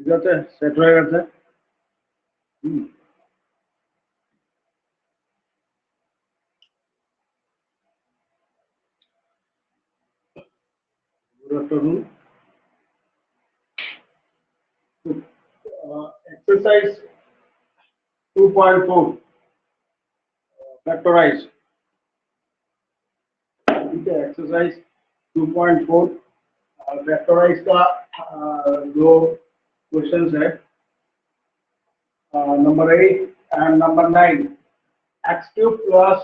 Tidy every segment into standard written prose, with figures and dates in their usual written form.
ঠিক আছে, সেট হয়ে গেছে। Good afternoon. Exercise 2.4 factorize. ठीक है, एक्सरसाइज 2.4 फैक्टराइज का जो क्वेश्चन है number 8 and number 9, x cube plus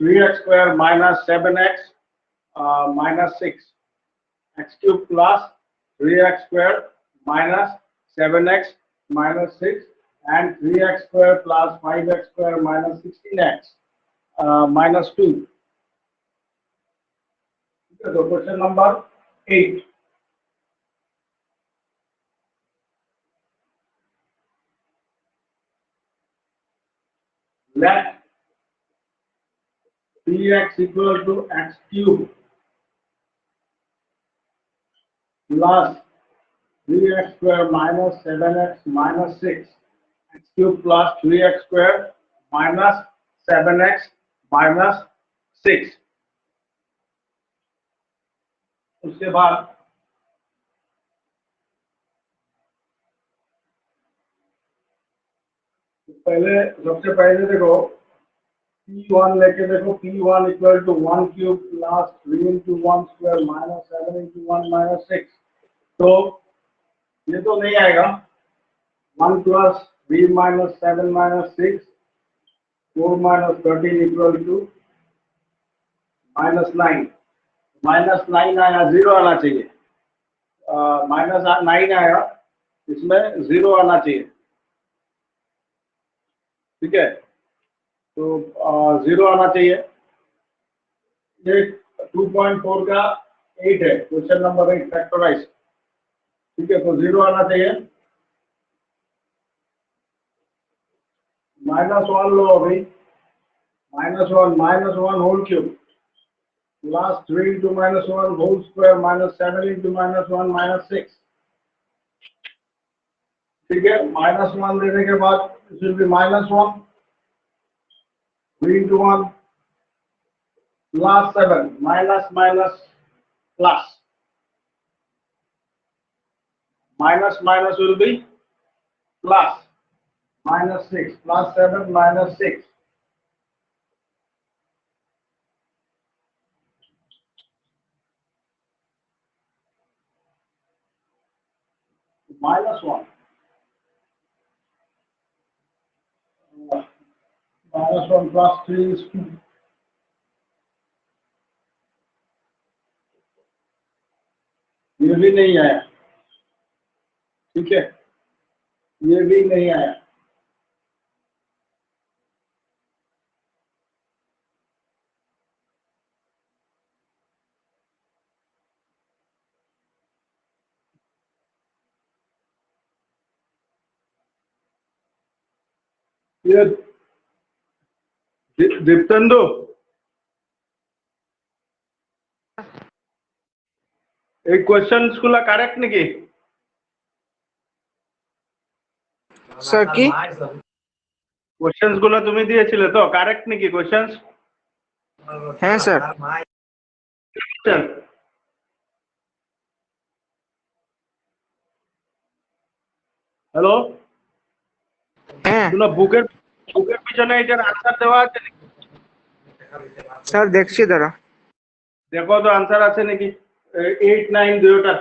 3x square minus 7x minus 6, x cube plus 3x square minus 7x minus 6 and 3x square plus 5x square minus 16x minus 2. So question number 8. Let 3x equal to x cube plus 3x square minus 7x minus 6, x cube plus 3x square minus 7x minus 6. उसके बाद सबसे पहले देखो P1 लेके देखो, P1 equal to 1 cube plus 3 into 1 square minus 7 into 1 minus 6. तो ये तो नहीं आएगा. 1 plus 3 minus 7 minus 6, 4 minus 13 equal to minus 9. Minus 9 आया, 0 आना चाहिए. माइनस 9 आया, इसमें 0 आना चाहिए. ठीक है, तो 0 आना चाहिए. ये 2.4 का 8 है, क्वेश्चन नंबर 8 फैक्टराइज. ठीक है, तो 0 आना चाहिए. माइनस 1 लो अभी. Minus 1 whole cube plus 3 into minus 1 whole square minus 7 into minus 1 minus 6. ठीक है, माइनस 1 देने के बाद it will be minus 1 3 into 1 plus 7 minus minus plus minus minus will be plus minus 6 plus 7 minus 6. Minus 1 minus 1 plus 3 is 2. ये भी नहीं आया. ठीक है, ये भी नहीं आया. ये दीप्तेंदु, এই কোশ্চেনস গুলা কারেক্ট নাকি? স্যার কি কোশ্চেনস গুলা তুমি দিয়েছিলে তো, কারেক্ট নাকি কোশ্চেনস? হ্যাঁ স্যার। হ্যালো, হ্যাঁ তোমরা বুকের পিছনে এটার আনসার দেওয়া আছে নাকি? স্যার দেখছি দাঁড়া। দেখো তো আনসার আছে নাকি 8 9 দুটোটা।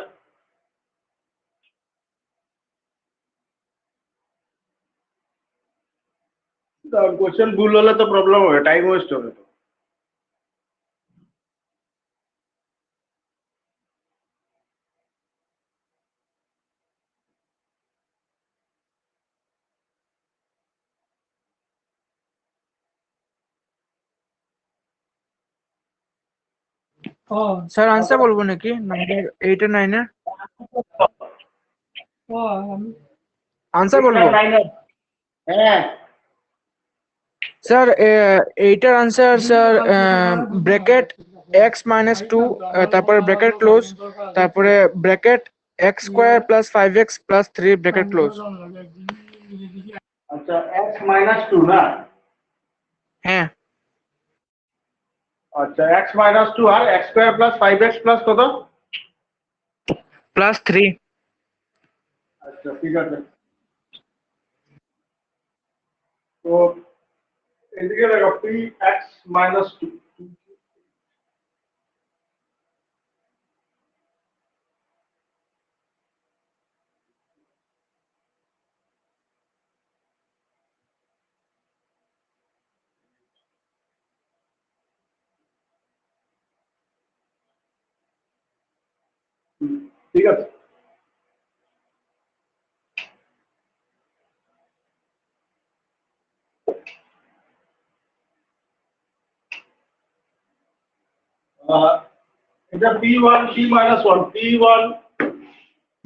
কোশ্চেন ভুল হলে তো প্রবলেম হবে, টাইম ওয়েস্ট হবে তো। স্যার আনসার বলবো নাকি নাম্বার 8 আর 9 এর আনসার বলবো? হ্যাঁ স্যার 8 এর আনসার স্যার ব্র্যাকেট x - 2 তারপরে ব্র্যাকেট ক্লোজ তারপরে bracket x square plus 5x plus 3 bracket close अच्छा x माइनस टू ना, है अच्छा x माइनस टू আর x square plus 5x plus কত? प्लस 3 আচ্ছা ঠিক আছে, তো এদিকে দেখো px মাইনাস টু, ঠিক আছে। এটা p1 p minus 1 p1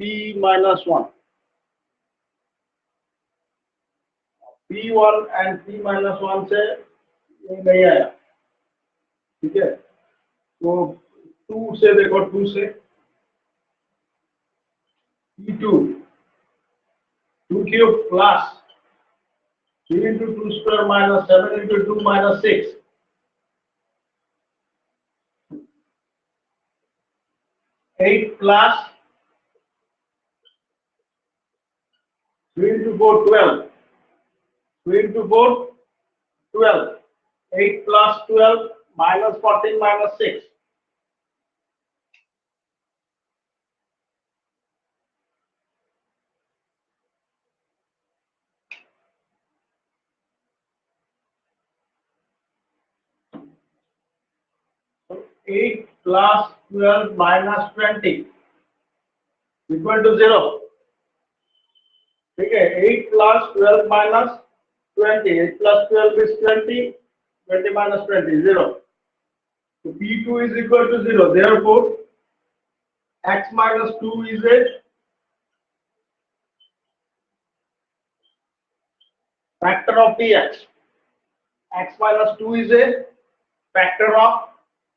p minus 1 p1 and p minus 1 से ये नहीं आया, ठीक है, तो 2 से देखो, 2 से p2 2 cube plus 3 into 2 square minus 7 into 2 minus 6 8 plus 3 into 4 12 3 into 4 12 8 plus 12 minus 14 minus 6 so 8 plus 12 minus 20 equal to 0, ठीक है, 8 plus 12 minus 20, 8 plus 12 is 20, 20 minus 20 0, so p2 is equal to 0, therefore x minus 2 is a factor of px, x minus 2 is a factor of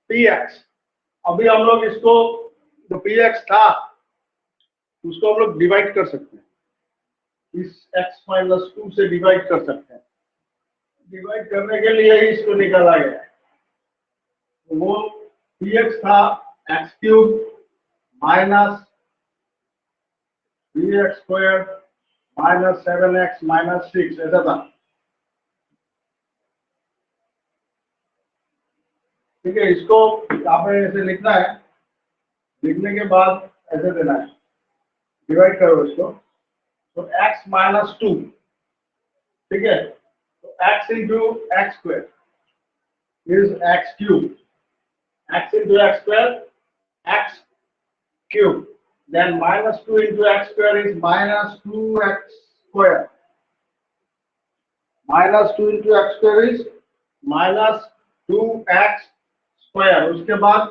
px। अभी हम लोग इसको जो px था उसको हम लोग डिवाइड कर सकते हैं, इस x minus 2 से डिवाइड कर सकते हैं, डिवाइड करने के लिए ही इसको निकाला गया है, तो वो px था x cube minus 3x square minus 7x minus 6 ऐसा था, ठीक है। इसको आपने ऐसे लिखना है, लिखने के बाद ऐसे देना है, डिवाइड करो इसको, तो x माइनस 2, ठीक है, तो x into x square is x cube, x into x square x cube, then minus 2 into x square is minus 2x square, minus 2 into x square is minus 2x square, उसके बाद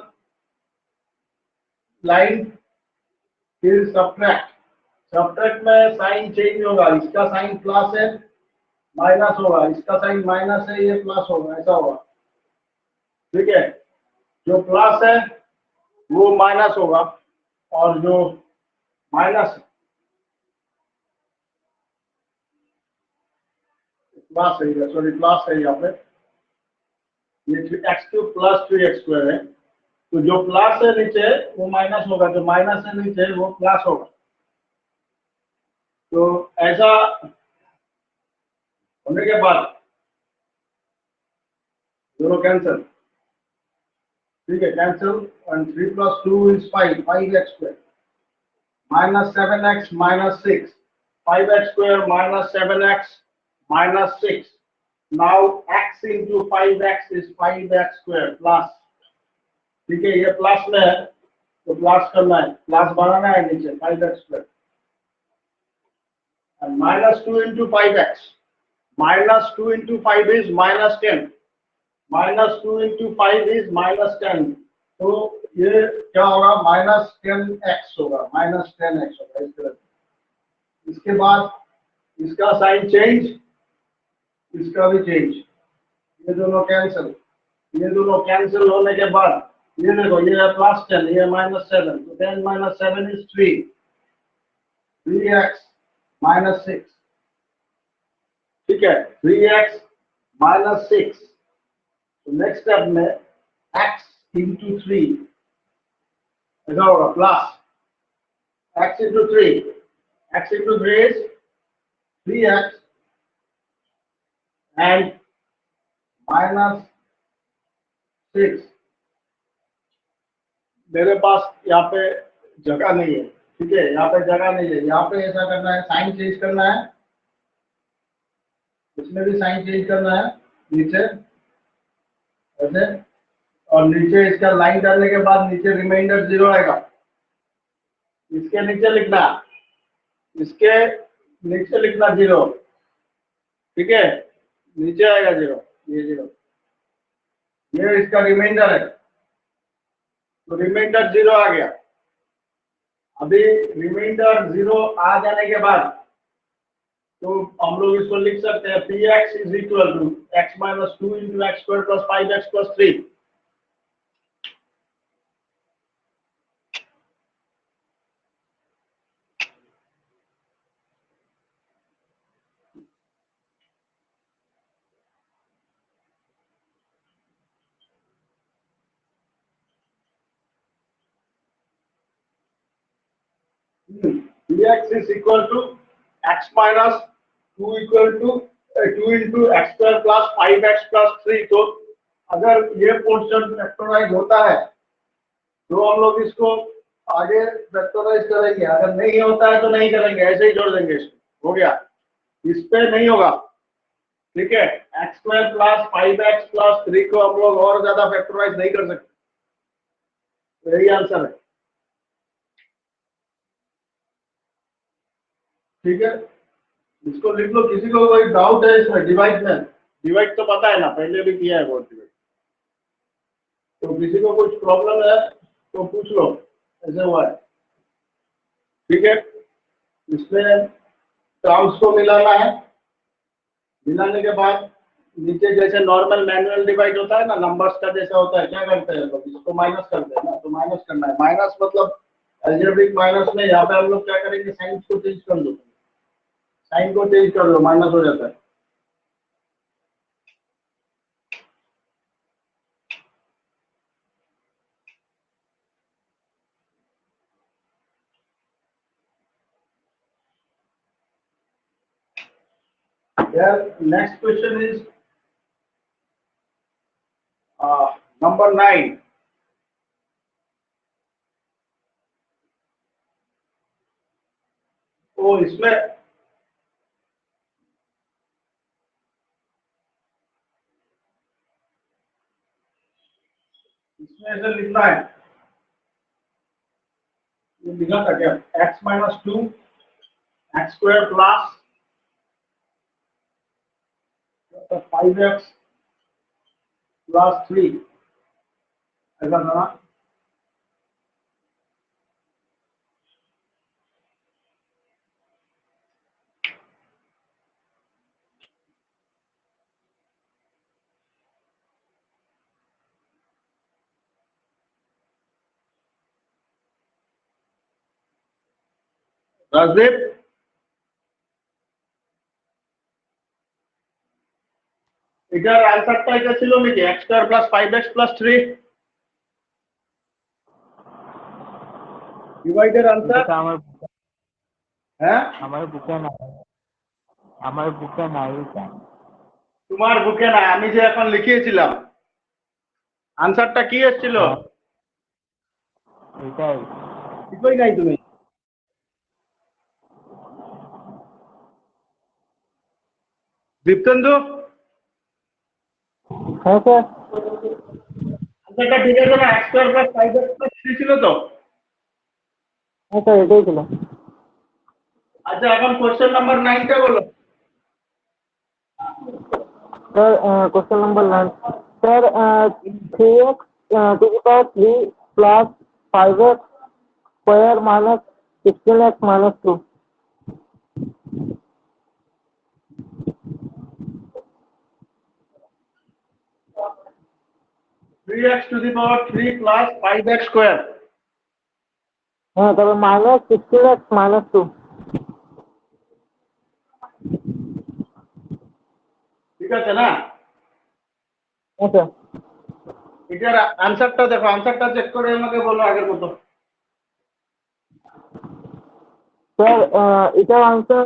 line फिर subtract, subtract में sign change होगा, इसका sign plus है minus होगा, इसका sign minus है ये प्लस होगा, ऐसा होगा, ठीक है, जो प्लस है वो माइनस होगा और जो माइनस प्लस है, सॉरी प्लस है यहाँ पे, ये x cube plus 3x square है, तो जो प्लस है नीचे वो माइनस होगा, जो माइनस है नीचे वो प्लस होगा, तो ऐसा होने के बाद दोनों कैंसिल, ठीक है, cancel, and 3 plus 2 is 5, 5x square minus 7x minus 6, 5x square minus 7x minus 6, now x into 5x is 5x square plus, ठीक है, ये प्लस में है तो प्लस करना है, प्लस बनाना है नीचे 5x square, and minus 2 into 5x, minus 2 into 5 is minus 10, minus 2 into 5 is minus 10, तो ये क्या होगा, minus 10x होगा, minus 10x होगा इस तरह। इसके बाद इसका साइन चेंज, इसका भी चेंज, ये दोनों कैंसिल, ये दोनों कैंसिल होने के बाद ये देखो, ये प्लस 10, ये माइनस 7, तो 10 minus 7 is 3, 3x माइनस 6, ठीक है, 3x माइनस 6। तो नेक्स्ट स्टेप में x इंटू 3 ऐसा होगा, plus x into 3, x into 3 is 3x and minus 6। मेरे पास यहाँ पे जगह नहीं है, ठीक है, यहाँ पे जगह नहीं है, यहाँ पे ऐसा करना है, साइन चेंज करना है, इसमें भी साइन चेंज करना है, नीचे ऐसे, और नीचे इसका लाइन डालने के बाद नीचे रिमाइंडर 0 आएगा, इसके नीचे लिखना, इसके नीचे लिखना 0, ठीक है, नीचे आएगा 0, ये 0, ये इसका रिमाइंडर है, तो रिमाइंडर 0 आ गया। अभी रिमाइंडर 0 आ जाने के बाद तो हम लोग इसको लिख सकते हैं, P x is equal to x minus 2 into x square plus 5x plus 3। dx is equal to x minus 2 equal to 2 into x square plus 5x plus 3। तो अगर ये पोर्शन फैक्टराइज होता है तो हम लोग इसको आगे फैक्टराइज करेंगे, अगर नहीं होता है तो नहीं करेंगे, ऐसे ही जोड़ देंगे इसको, हो गया, इस पे नहीं होगा, ठीक है। X square plus 5x plus 3 को हम लोग और ज्यादा फैक्टराइज नहीं कर सकते, तो यही आंसर है, ठीक है। इसको लिख लो, किसी को कोई डाउट है इसमें डिवाइड में? डिवाइड तो पता है ना, पहले भी किया है बहुत डिवाइड, तो किसी को कुछ प्रॉब्लम है तो पूछ लो, ऐसे हुआ है, ठीक है। इसमें टर्म्स को मिलाना है, मिलाने के बाद नीचे जैसे नॉर्मल मैनुअल डिवाइड होता है ना, नंबर्स का जैसा होता है, क्या करते हैं लोग, इसको माइनस करते हैं ना, तो माइनस करना है, माइनस मतलब अलजेब्रिक माइनस में, यहाँ पे हम लोग क्या करेंगे, साइन को चेंज कर दो, साइन को चेंज कर लो, माइनस हो जाता है। Next question is number 9. तो इसमें ऐसे लिखना है, ये लिखा था क्या, x minus 2 x square plus 5x plus 3, ऐसा था ना। राजदीप, इधर आंसर टा कैसे लो लिखे, x square plus 5x plus 3 divided answer है, हमारे बुके ना তোমার বুকে না, আমি যে এখন লিখিয়েছিলাম আনসারটা কি এসেছিল, এটাই লিখোই নাই তুমি। দীপ্তেন্দু, হ্যাঁ স্যার, আনসারটা ঠিক আছে না, x square plus 5x plus 3 ছিল তো? হ্যাঁ স্যার এটাই ছিল। আচ্ছা, এখন কোশ্চেন নাম্বার 9 টা বলো। Sir question number 9 sir 3x to the power 3 plus 5x square minus 16x minus 2। 3x to the power 3 plus 5x square। हाँ तब माइनस 16x माइनस 2। ঠিক আছে না? হ্যাঁ স্যার। এটার আনসারটা দেখো, আনসারটা চেক করে আমাকে বলো আগের মতো। স্যার এটার আনসার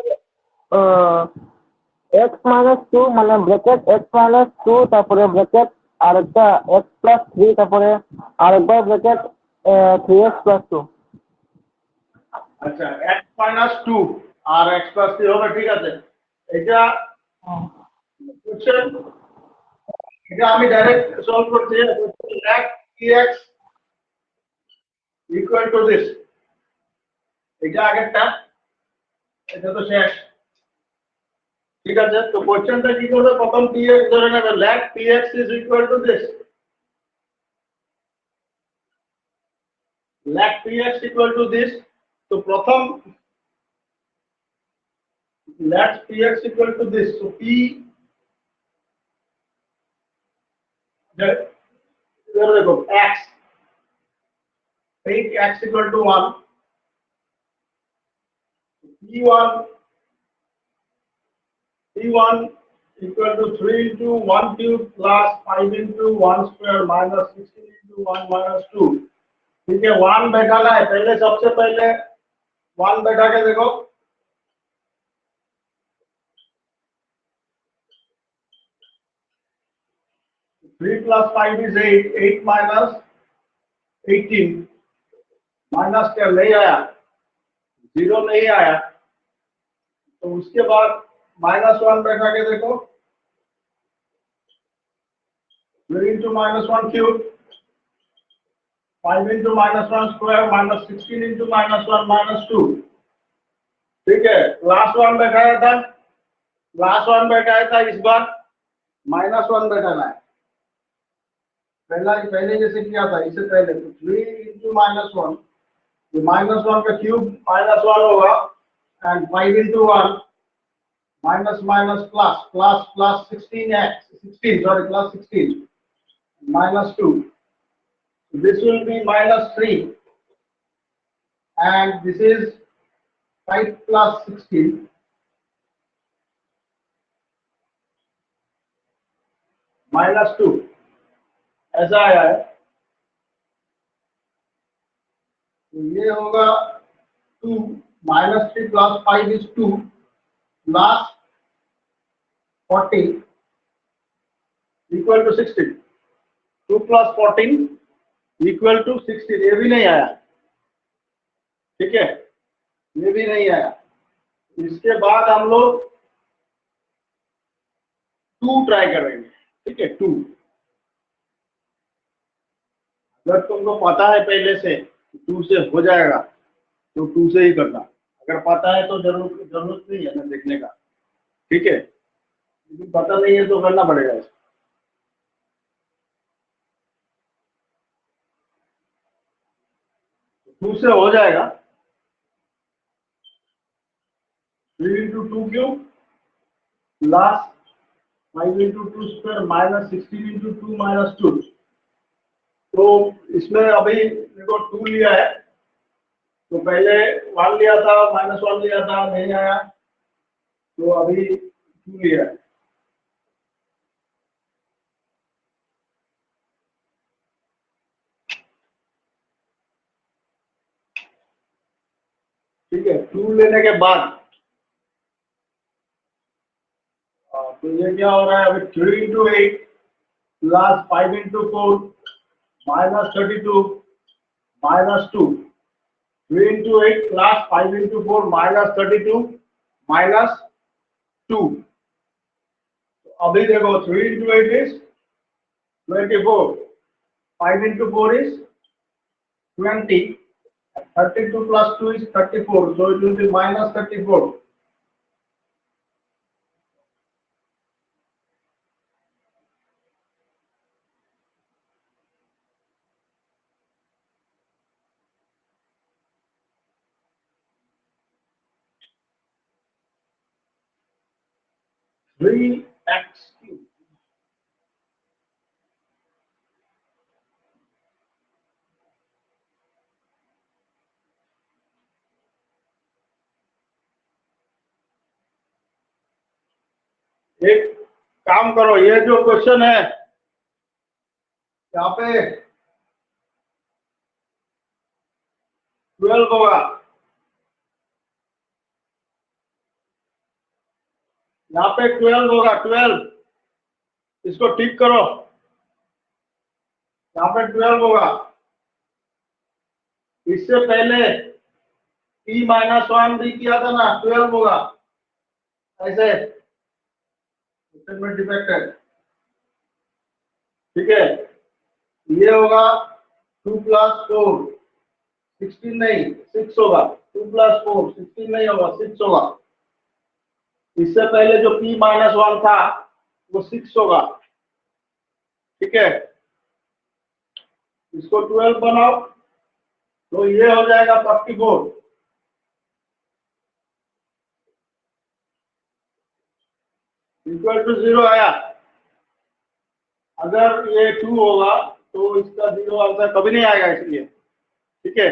এক্স মাইনাস টু মানে ব্র্যাকেট এক্স মাইনাস টু তারপরে ব্র্যাকেট আর একটা এক্স প্লাস থ্রি তারপরে আরেকবার bracket three x plus two. আচ্ছা, x মাইনাস টু আর x প্লাস থ্রি হবে, ঠিক আছে। এটা কোশ্চেন, এটা আমি ডাইরেক্ট সলভ করছি। Let px equal to this, এটা আগেরটা, এটা তো শেষ, ঠিক আছে। তো কোশ্চেনটা কি করবে, প্রথম px ধরে নেবে, let px is equal to this, let px equal to this. তো প্রথম let px equal to this, তো p দেখো x, take x equal to 1, p1 equal to 3 into 1 cube plus 5 into 1 square minus 16 into 1 minus 2। ठीक है, 1 बैठाना है, पहले सबसे पहले 1 बैठा के देखो। 3 plus 5 is 8, 8 minus 18, माइनस क्या नहीं आया, 0 नहीं आया, तो उसके बाद -1 बैठा के देखो, 3 into -1 cube, 5 into -1 square minus 16 into -1 minus 2। ठीक है, लास्ट वन बैठाया था, लास्ट वन बैठाया था, इस बार -1 बैठाना है। पहले जैसे किया था, इससे पहले तो 3 into -1, -1 का क्यूब -1 होगा, and 5 into 1 minus minus plus plus plus 16x 16, sorry, plus 16 minus 2, this will be -3, and this is 5 plus 16 minus 2, ऐसा आया है। तो ये होगा 2 -3 plus 5 is 2 plus 14 equal to 16, 2 plus 14 equal to 16, ये भी नहीं आया, ठीक है, ये भी नहीं आया। इसके बाद हम लोग 2 ट्राई करेंगे, ठीक है, 2। अगर तुमको पता है पहले से 2 से हो जाएगा तो 2 से ही करना, अगर पता है तो जरूरत नहीं है ना देखने का, ठीक है। यदि पता नहीं है तो करना पड़ेगा इसको। 2 से हो जाएगा, 3 into 2 cube plus 5 into 2 square minus 16 into 2 minus 2। तो इसमें अभी देखो 2 लिया है, तो पहले 1 लिया था, -1 लिया था, नहीं आया, तो अभी 2 लिया है। ठीक है, 2 लेने के बाद तो ये क्या हो रहा है, अभी 3 into 8 plus 5 into 4 minus 32 minus 2, 3 into 8 plus 5 into 4 minus 32 minus 2। अभी देखो 3 into 8 is 24, 5 into 4 is 20, 32 plus 2 is 34, so it will be minus 34। Three x cube, एक काम करो, ये जो क्वेश्चन है यहाँ पे 12 होगा, यहाँ पे 12 होगा, 12, इसको ठीक करो, यहाँ पे 12 होगा। इससे पहले p-1 भी किया था ना, 12 होगा, ऐसे में डिफेक्ट है, ठीक है। ये होगा 2 + 4 16 नहीं 6 होगा, 2 + 4 16 नहीं होगा, 6 होगा। इससे पहले जो p-1 था वो 6 होगा, ठीक है। इसको 12 बनाओ तो ये हो जाएगा 44 = 0 आया। अगर ये 2 होगा तो इसका 0 आंसर कभी नहीं आएगा, इसलिए, ठीक है।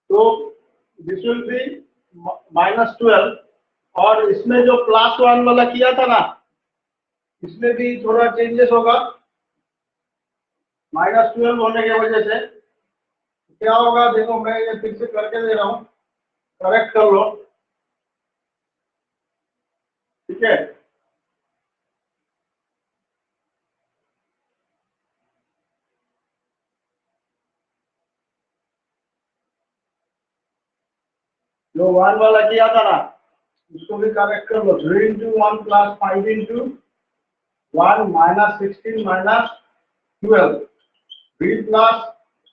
तो दिस विल बी -12, और इसमें जो +1 वाला किया था ना, इसमें भी थोड़ा चेंजेस होगा। -12 होने की वजह से क्या होगा, देखो मैं ये फिर से करके दे रहा हूँ, करेक्ट कर लो, ठीक है। जो 1 वाला किया था ना, उसको भी करेक्ट कर लो। 3 × 1 + 5 × 1 -16 -12 3 +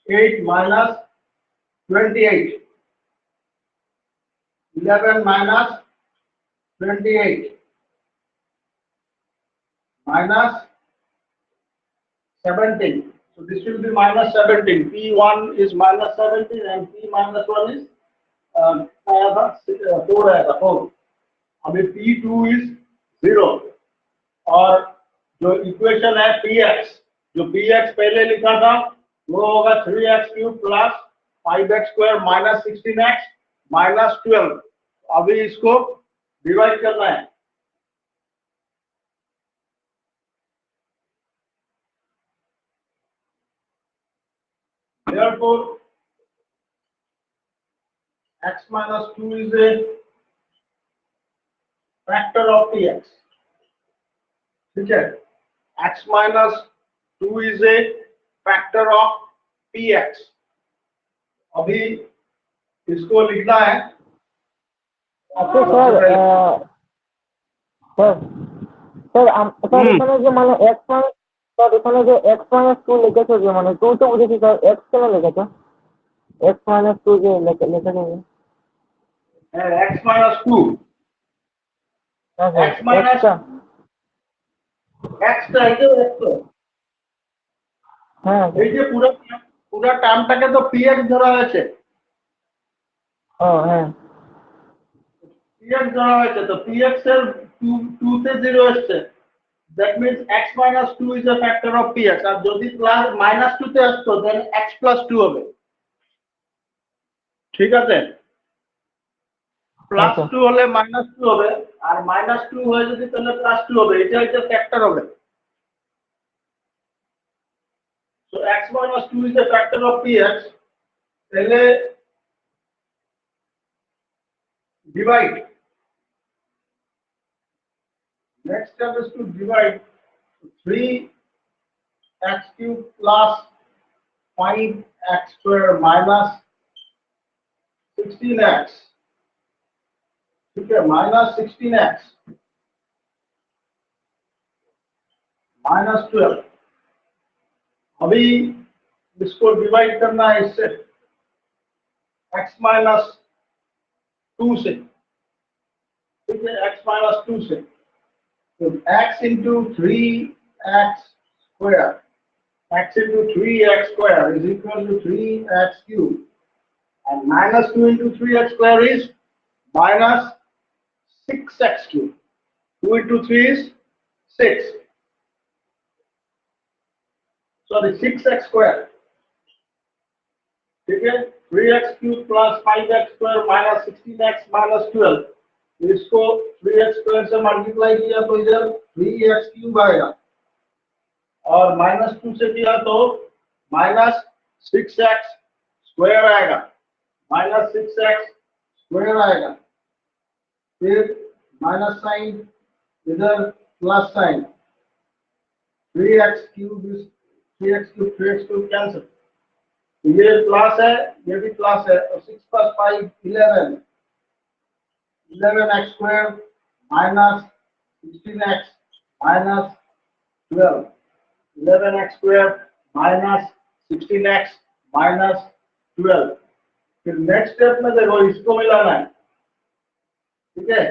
8 -28 11 -28 -17. So this will be -17. P1 is -17 and P-1 is 4 आएगा, 4। अभी P2 is 0, और जो इक्वेशन है Px, जो Px पहले लिखा था वो होगा 3x³ + 5x² - 16x - 12। अभी इसको डिवाइड करना है। Therefore, x - 2 is a factor of Px, ठीक है। x - 2 is a factor of Px। अभी इसको लिखना है। अच्छा सर, স্যার স্যার এখানে যে মানে x মাইনাস, স্যার এখানে যে x-2 লিখেছো, যে মানে 2 তো বুঝেছি স্যার, x কেন লিখেছো? x-2 যে লিখেছো যে, x - 2, হ্যাঁ স্যার, x - x টা, x টা এই যে x তো, হ্যাঁ এই যে পুরো পুরো টার্মটাকে তো px ধরা হয়েছে, ও হ্যাঁ px ধরা হয়েছে, তো px এর 2 তে 0 আসছে, that means x - 2 is a factor of px। আর যদি -2 তে আসতো then x + 2 হবে, ঠিক আছে। +2 হলে -2 হবে, আর -2 হয়ে যদি তাহলে +2 হবে, এটা হচ্ছে ফ্যাক্টর হবে। So x - 2 is a factor of px, তাহলে divide, next step is to divide 3x³ + 5x² - 16x, ठीक है, -16x -12। अभी इसको डिवाइड करना है इससे, x - 2 से, ठीक है, x - 2 से। तो x × 3x², x × 3x² is equal to 3x³ and -2 × 3x² is -6x³। 2 × 3 is 6. Sorry 6x square, ठीक है, 3x cube plus 5x square minus 16x minus 12, इसको 3x स्क्वायर से मल्टीप्लाई किया तो इधर 3x क्यूब आएगा, और माइनस 2 से किया तो माइनस 6x स्क्वायर आएगा, माइनस 6x स्क्वायर आएगा, फिर माइनस साइन, इधर plus sign, 3x cube cancel, ये प्लस है, ये भी प्लस है, और 6 plus 5 11, 11x square minus 16x minus 12, 11x square minus 16x minus 12। फिर नेक्स्ट स्टेप में देखो, इसको मिलाना है, ठीक है,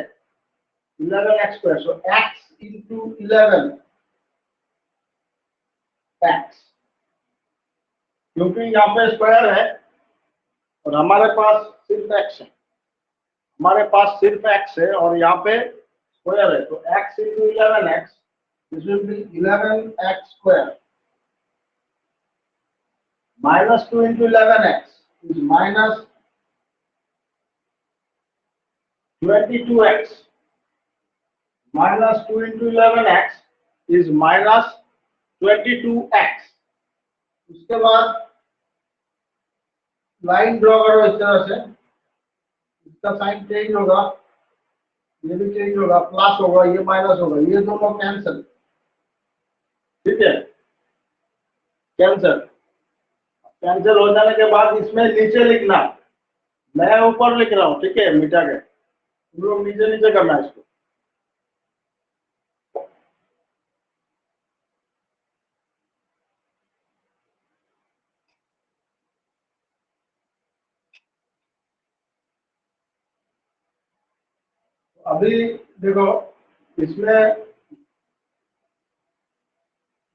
11x स्क्वायर, सो x इंटू 11 x, क्योंकि यहाँ पे स्क्वायर है और हमारे पास सिर्फ x है, हमारे पास सिर्फ x है और यहाँ पे स्क्वायर है, तो x into 11x, this will B 11x square, minus 2 into 11x is minus 22x, minus 2 into 11x is minus 22x। उसके बाद लाइन ड्रॉ करो इस तरह से, इसका साइन चेंज होगा, ये भी चेंज होगा, प्लस होगा, ये माइनस होगा, ये दोनों कैंसिल, ठीक है, कैंसिल। कैंसिल हो जाने के बाद इसमें नीचे लिखना, मैं ऊपर लिख रहा हूँ, ठीक है, मिटा के, तुम लोग नीचे नीचे करना है इसको। अभी देखो, इसमें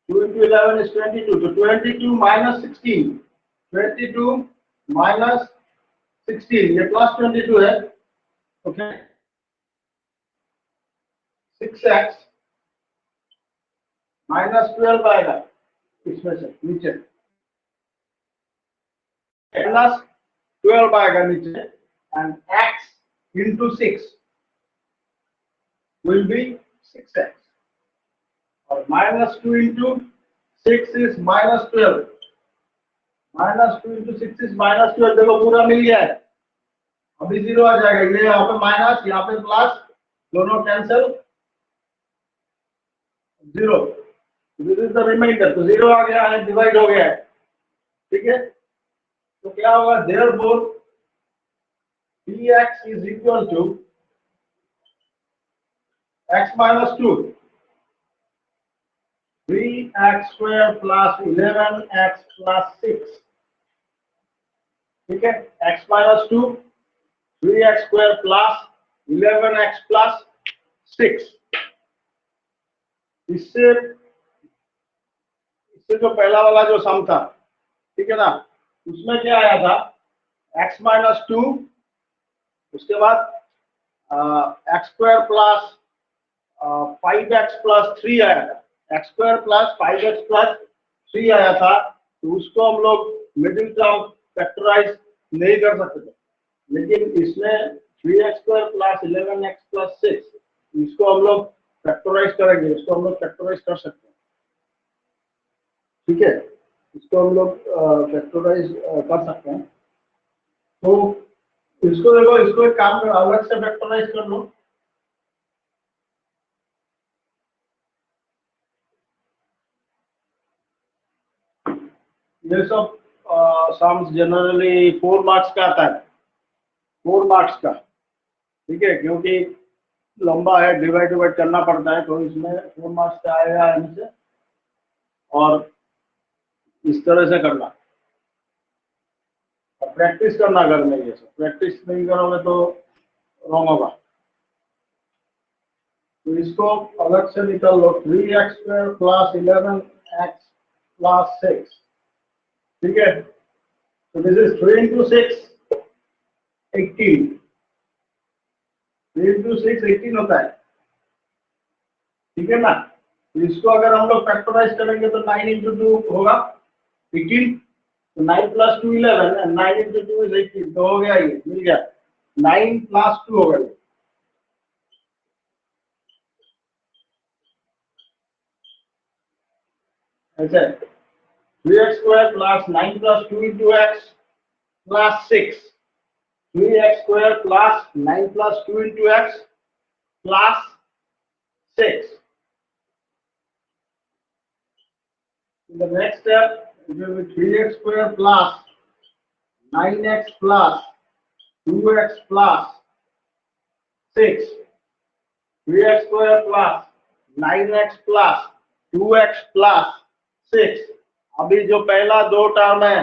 2 into 11 is 22, तो 22 minus 16, 22 minus 16, ये प्लस 22 है, ओके, 6x माइनस 12 आएगा इसमें से नीचे, प्लस 12 आएगा नीचे, and x into 6 will be 6x, और minus 2 into 6 is minus 12, minus 2 into 6 is minus 12, देखो पूरा मिल गया है, अभी 0 आ जाएगा, ये यहाँ पे माइनस, यहाँ पे प्लस, दोनों cancel, 0, this is the reminder, तो 0 आ गया है, डिवाइड हो गया है, ठीक है, तो क्या होगा, therefore dx is equal to x minus 2, 3x square plus 11x plus 6, ठीक है, x minus 2, 3x square plus 11x plus 6, इससे जो पहला वाला जो सम था, ठीक है ना, उसमें क्या आया था, x minus 2, उसके बाद x square plus 5x plus 3 आया था, x square plus 5x plus 3 आया था, तो उसको हम लोग मिडिल टर्म फैक्टराइज नहीं कर सकते थे, लेकिन इसमें 3x square plus 11x plus 6, इसको हम लोग फैक्टराइज करेंगे, इसको हम लोग फैक्टराइज कर सकते हैं, ठीक है, इसको हम लोग फैक्टराइज कर सकते हैं, तो इसको देखो, इसको एक काम करो, अलग से फैक्टराइज कर लो, ये सब सम्स जनरली 4 मार्क्स का आता है, 4 मार्क्स का, ठीक है, क्योंकि लंबा है, डिवाइड करना पड़ता है, तो इसमें 4 मार्क्स का आएगा इनसे, और इस तरह से करना, प्रैक्टिस करना घर में, ये सब प्रैक्टिस नहीं करोगे तो रॉन्ग होगा, तो इसको अलग से निकाल लो, 3x square plus 11x plus 6, ठीक है, तो दिस इज 3 into 6 18, 3 into 6 18 होता है, ठीक है ना, इसको अगर हम लोग फैक्टराइज करेंगे तो 9 इंटू 2 होगा 18, तो 9 प्लस 2 11, 9 इंटू 2 इज 18, तो हो गया, ये मिल गया 9 प्लस 2 हो गया। ऐसे 3x square plus 9 plus 2 into x plus 6, 3x square plus 9 plus 2 into x plus 6. The next step, it will be 3x square plus 9x plus 2x plus 6. 3x square plus 9x plus 2x plus 6. अभी जो पहला दो term है,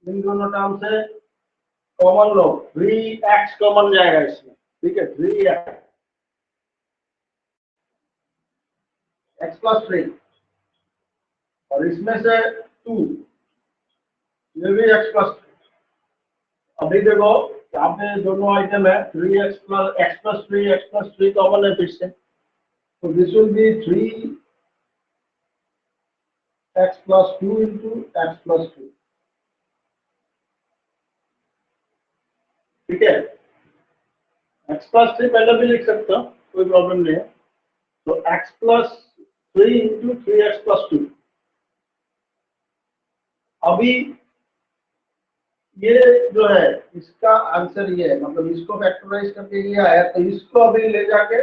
इन दोनों term से common लो, 3x common जाएगा इसमें, ठीक है, 3x, x प्लस 3, और इसमें से 2, ये भी x प्लस 3। अभी देखो यहाँ पे दोनों आइटम है, 3x plus 3, x plus 3 common है फिर से, तो this will B 3x plus 2 into x plus 2, ठीक है। x प्लस 3 पहले भी लिख सकते हो, कोई प्रॉब्लम नहीं है, तो x plus 3 into 3x plus 2। अभी ये जो है इसका आंसर ये है, मतलब इसको फैक्टराइज करके ये आया, तो इसको अभी ले जाके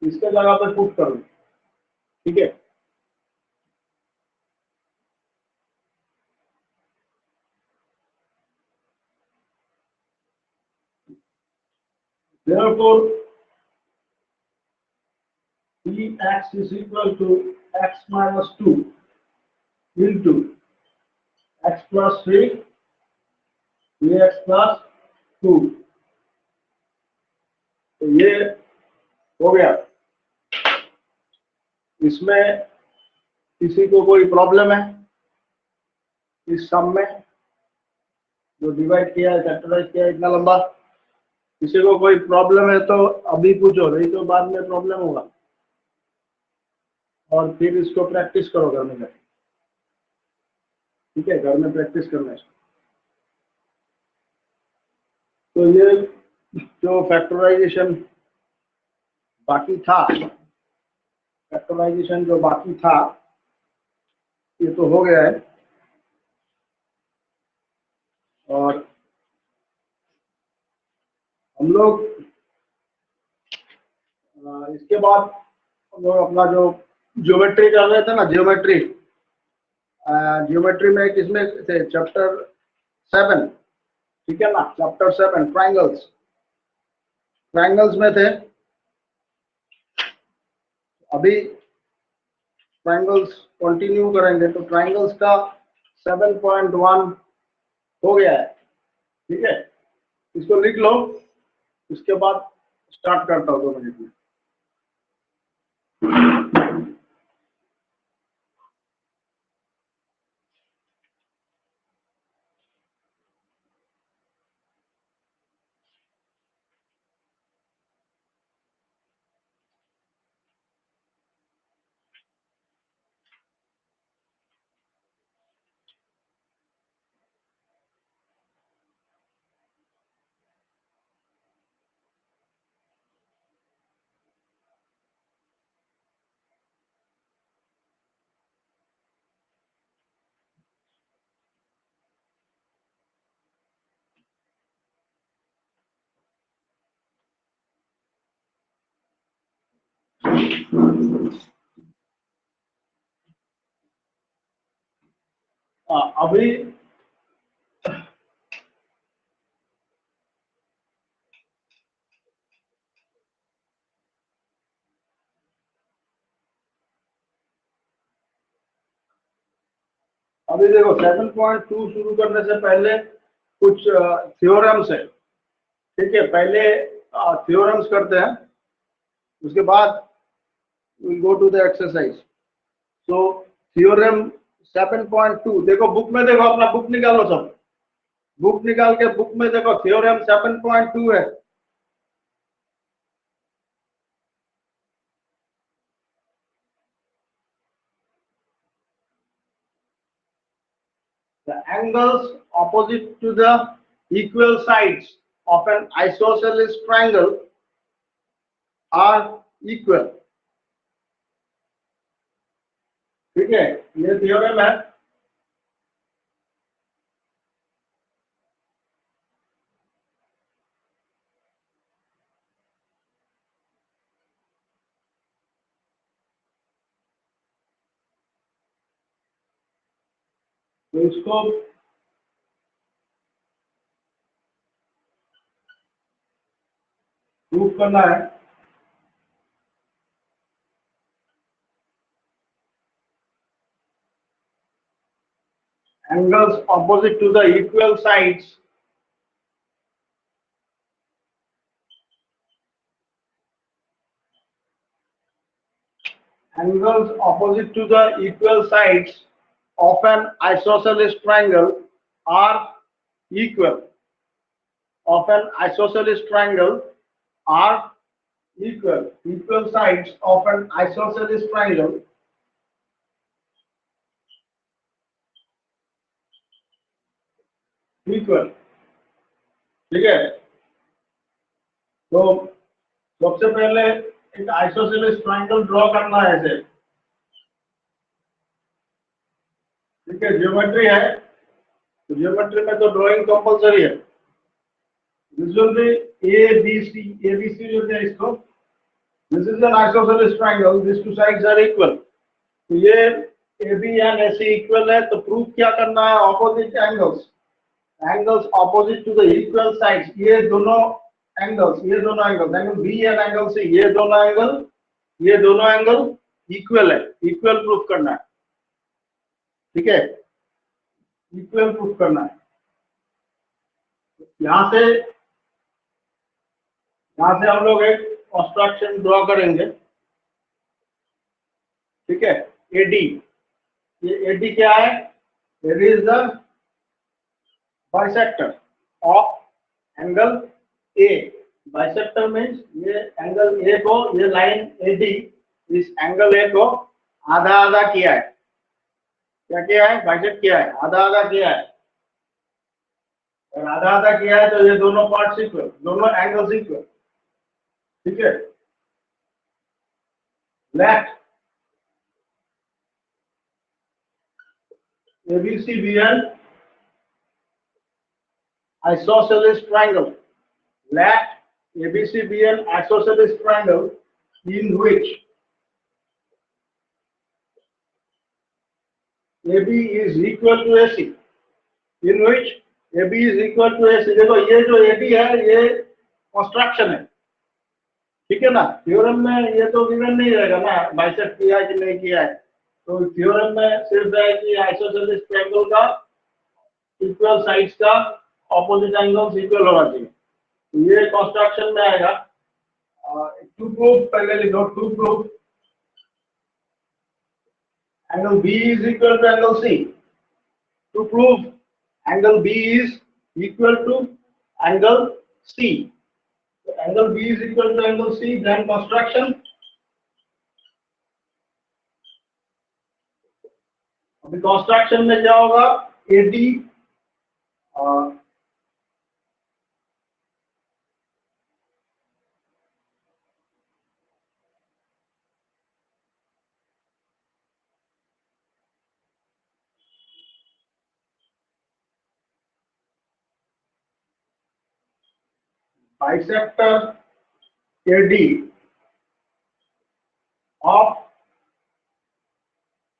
इसके जगह पे पुट करो, ठीक है। Therefore, 3x is equal to x minus 2 into x plus 3, 3x plus 2, तो ये हो गया। इसमें किसी को कोई प्रॉब्लम है इस सम में, जो डिवाइड किया है, फैक्टराइज किया है इतना लंबा, किसी को कोई प्रॉब्लम है तो अभी पूछो, नहीं तो बाद में प्रॉब्लम होगा, और फिर इसको प्रैक्टिस करो घर में जाके, ठीक है, घर में प्रैक्टिस करना है। तो ये जो फैक्टराइजेशन बाकी था, फैक्टराइजेशन जो बाकी था ये तो हो गया है, और हम लोग इसके बाद हम लोग अपना जो ज्योमेट्री कर रहे थे ना, ज्योमेट्री में किसमें थे, चैप्टर 7, ठीक है ना, चैप्टर 7 ट्राइंगल्स में थे। अभी ट्राइंगल्स कंटिन्यू करेंगे, तो ट्राइंगल्स का 7.1 हो गया है, ठीक है, इसको लिख लो, उसके बाद स्टार्ट करता हूँ 2 मिनट में। अभी अभी देखो 7.2 शुरू करने से पहले कुछ थ्योरम्स है, ठीक है, पहले थ्योरम्स करते हैं, उसके बाद we'll go to the exercise. So theorem 7.2, देखो बुक में, देखो अपना बुक निकालो, सब बुक निकाल के बुक में देखो, थ्योरम 7.2 है। the angles opposite to the equal sides of an isosceles triangle are equal. ठीक है, ये थ्योरम है. तो इसको प्रूव करना है. Angles opposite to the equal sides of an isosceles triangle are equal. Equal sides of an isosceles triangle equal. ठीक है, तो सबसे पहले एक आइसोसेलेस ट्रायंगल ड्रॉ करना है ऐसे. ठीक है, ज्योमेट्री है, तो ज्योमेट्री में तो ड्राइंग कंपलसरी है. दिस विल बी ABC जो है इसको. This is an isosceles triangle, this two sides are equal. तो ये AB एंड AC इक्वल है, तो प्रूफ क्या करना है? Opposite angles opposite to the equal sides. ये दोनों angle B and angle C, ये दोनों एंगल इक्वल है. इक्वल प्रूफ करना है. ठीक है, इक्वल प्रूफ करना है. यहां से हम लोग एक कंस्ट्रक्शन ड्रॉ करेंगे. ठीक है, AD. ये AD क्या है? AD is the bisector of angle A. Bisector means ये एंगल A को, ये लाइन AD इस एंगल A को आधा आधा किया है. क्या किया है? बाइसेक्ट किया है, आधा आधा किया है. और आधा आधा किया है तो ये दोनों पार्ट्स इक्वल, दोनों एंगल्स इक्वल. ठीक है, late ABC be an isosceles triangle. Let ABC be an isosceles triangle in which AB is equal to AC. In which AB is equal to AC. देखो ये जो AB है ये construction है. ठीक है ना, थ्योरम में ये तो गिवन नहीं रहेगा ना बाइसेक्ट किया है कि नहीं किया है. तो थ्योरम में सिर्फ है कि आइसोसेलेस ट्रायंगल का इक्वल साइड्स का ऑपोजिट एंगल्स इक्वल होना चाहिए. ये कंस्ट्रक्शन में आएगा. टू प्रूफ पहले लिखो. To proof angle B is equal to angle C. To prove angle B is equal to angle C. So angle B is equal to angle C, then construction. अभी construction में क्या होगा? AD bisector AD of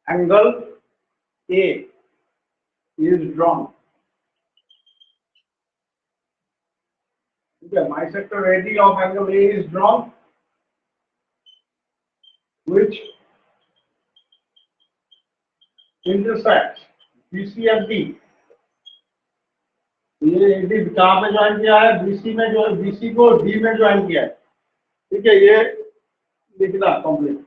angle A is drawn. Okay, bisector AD of angle A is drawn, which intersects BC and D. ये AD कहाँ पे join किया है? BC में, जो BC को D में ज्वाइन किया है. ठीक है, ये लिखना complete.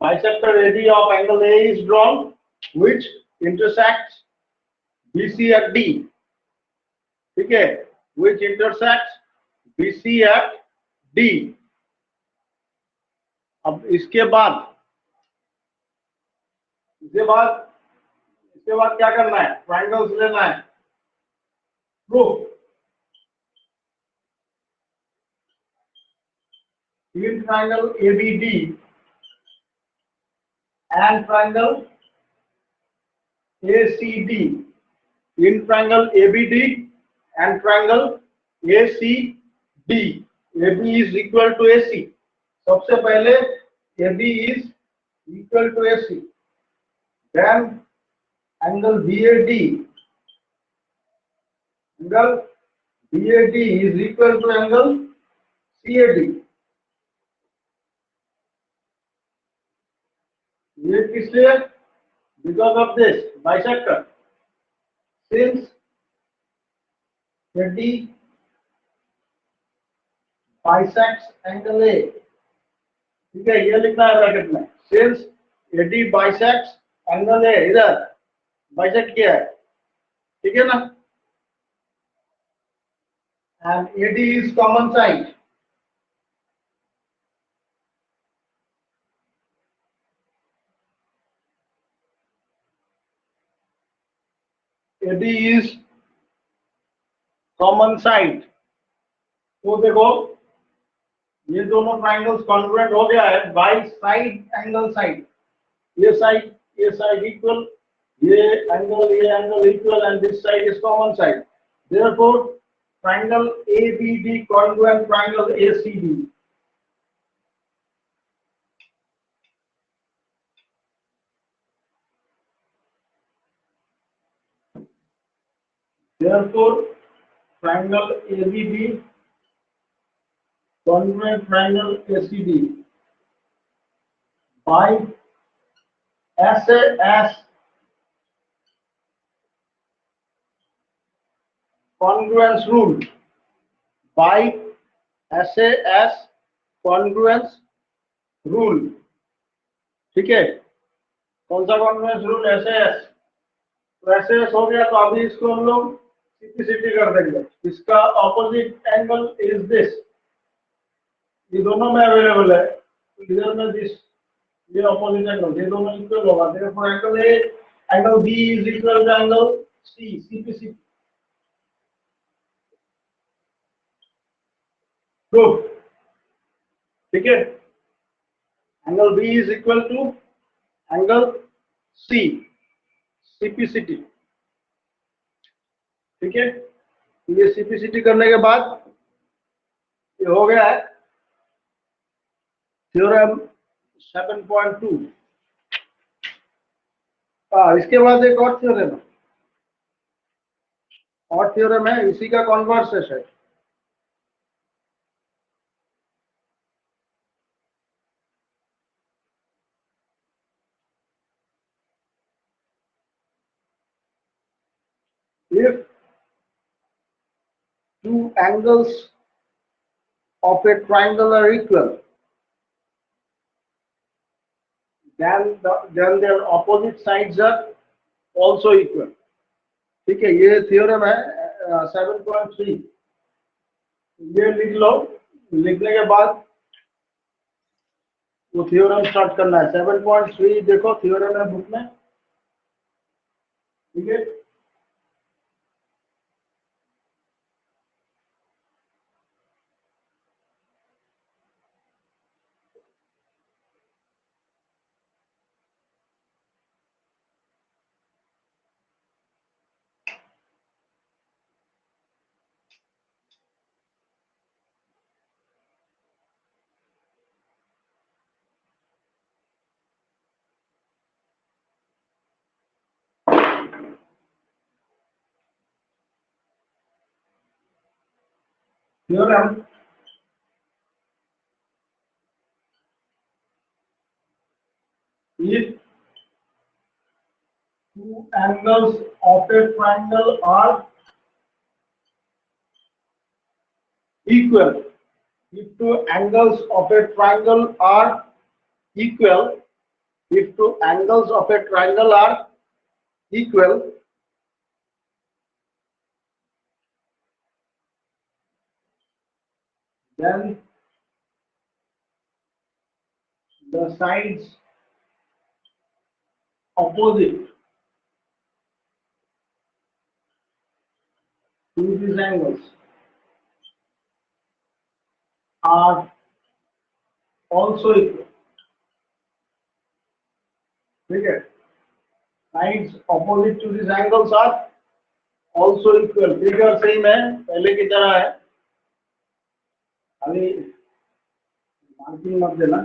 Bisector AD of angle A is drawn, which intersects BC at D. ठीक है, which intersects BC at D. अब इसके बाद इसके बाद क्या करना है, ट्राइंगल्स लेना है। Proof, in triangle ABD and triangle ACD, in triangle ABD and triangle ACD, AB is equal to AC. सबसे पहले AB is equal to AC. Then angle BAD, angle BAD is equal to angle CAD. ये किसलिए? Because of this bisector. Since AD bisects angle A, ठीक है, ये लिखना है bracket में। Since AD bisects angle A, इधर bisect किया है, ठीक है ना? And AD is common side. AD is common side. तो देखो ये दोनों ट्राइंगल्स कॉन्ग्रुएंट हो गया है बाय साइड एंगल साइड। ये साइड इक्वल, ये angle equal and this side is common side. Therefore triangle ABD congruent triangle ACD। Therefore, triangle ABD congruent triangle ACD by SAS congruence rule, by SAS congruence rule, ठीक है? कौन सा congruence rule? SAS। तो SAS हो गया, तो अभी इसको हम लोग सिटी कर देंगे। इसका ऑपोजिट एंगल इज दिस, ये दोनों में अवेलेबल है, तो इधर में दिस, ये ऑपोजिट एंगल, ये दोनों इक्वल होगा। Therefore angle A, angle B is equal to angle C, CPC। Proof, ठीक है? Angle B is equal to angle C, CPCT, ठीक है? ये CPCT करने के बाद ये हो गया है थ्योरम 7.2। इसके बाद एक और थ्योरम है, इसी का कॉन्वर्स है। If two angles of a triangle are equal, then their opposite sides are also equal, ठीक है? ये थ्योरम है 7.3। ये लिख लो, लिखने के बाद वो थ्योरम स्टार्ट करना है। 7.3 देखो थ्योरम है बुक में, ठीक है? Theorem, if two angles of a triangle are equal, if two angles of a triangle are equal, if two angles of a triangle are equal, then the sides opposite to these angles are also equal. ठीक है, sides opposite to these angles are also equal. Figure same है, पहले की तरह है, खाली marking मत देना.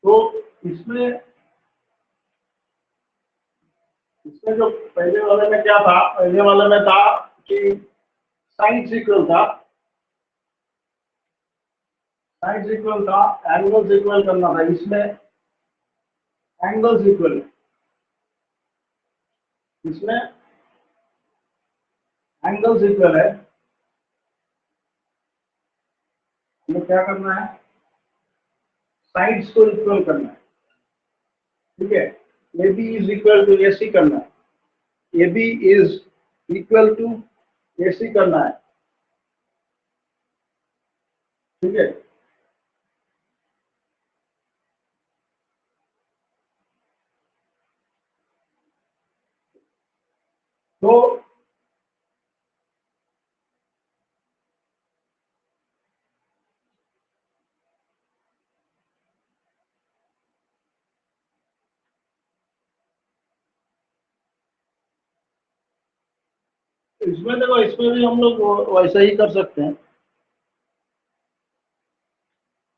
तो इसमें जो पहले वाले में क्या था, पहले वाले में था कि साइड्स इक्वल था, साइड्स इक्वल था, एंगल्स इक्वल करना था. इसमें एंगल्स इक्वल है, इसमें एंगल्स इक्वल है. हमें क्या करना है, साइड्स को इक्वल करना है. ठीक है, A B is equal to A C करना है, A B is equal to A C करना है. ठीक है, तो इसमें देखो, इसमें भी हम लोग वैसा ही कर सकते हैं,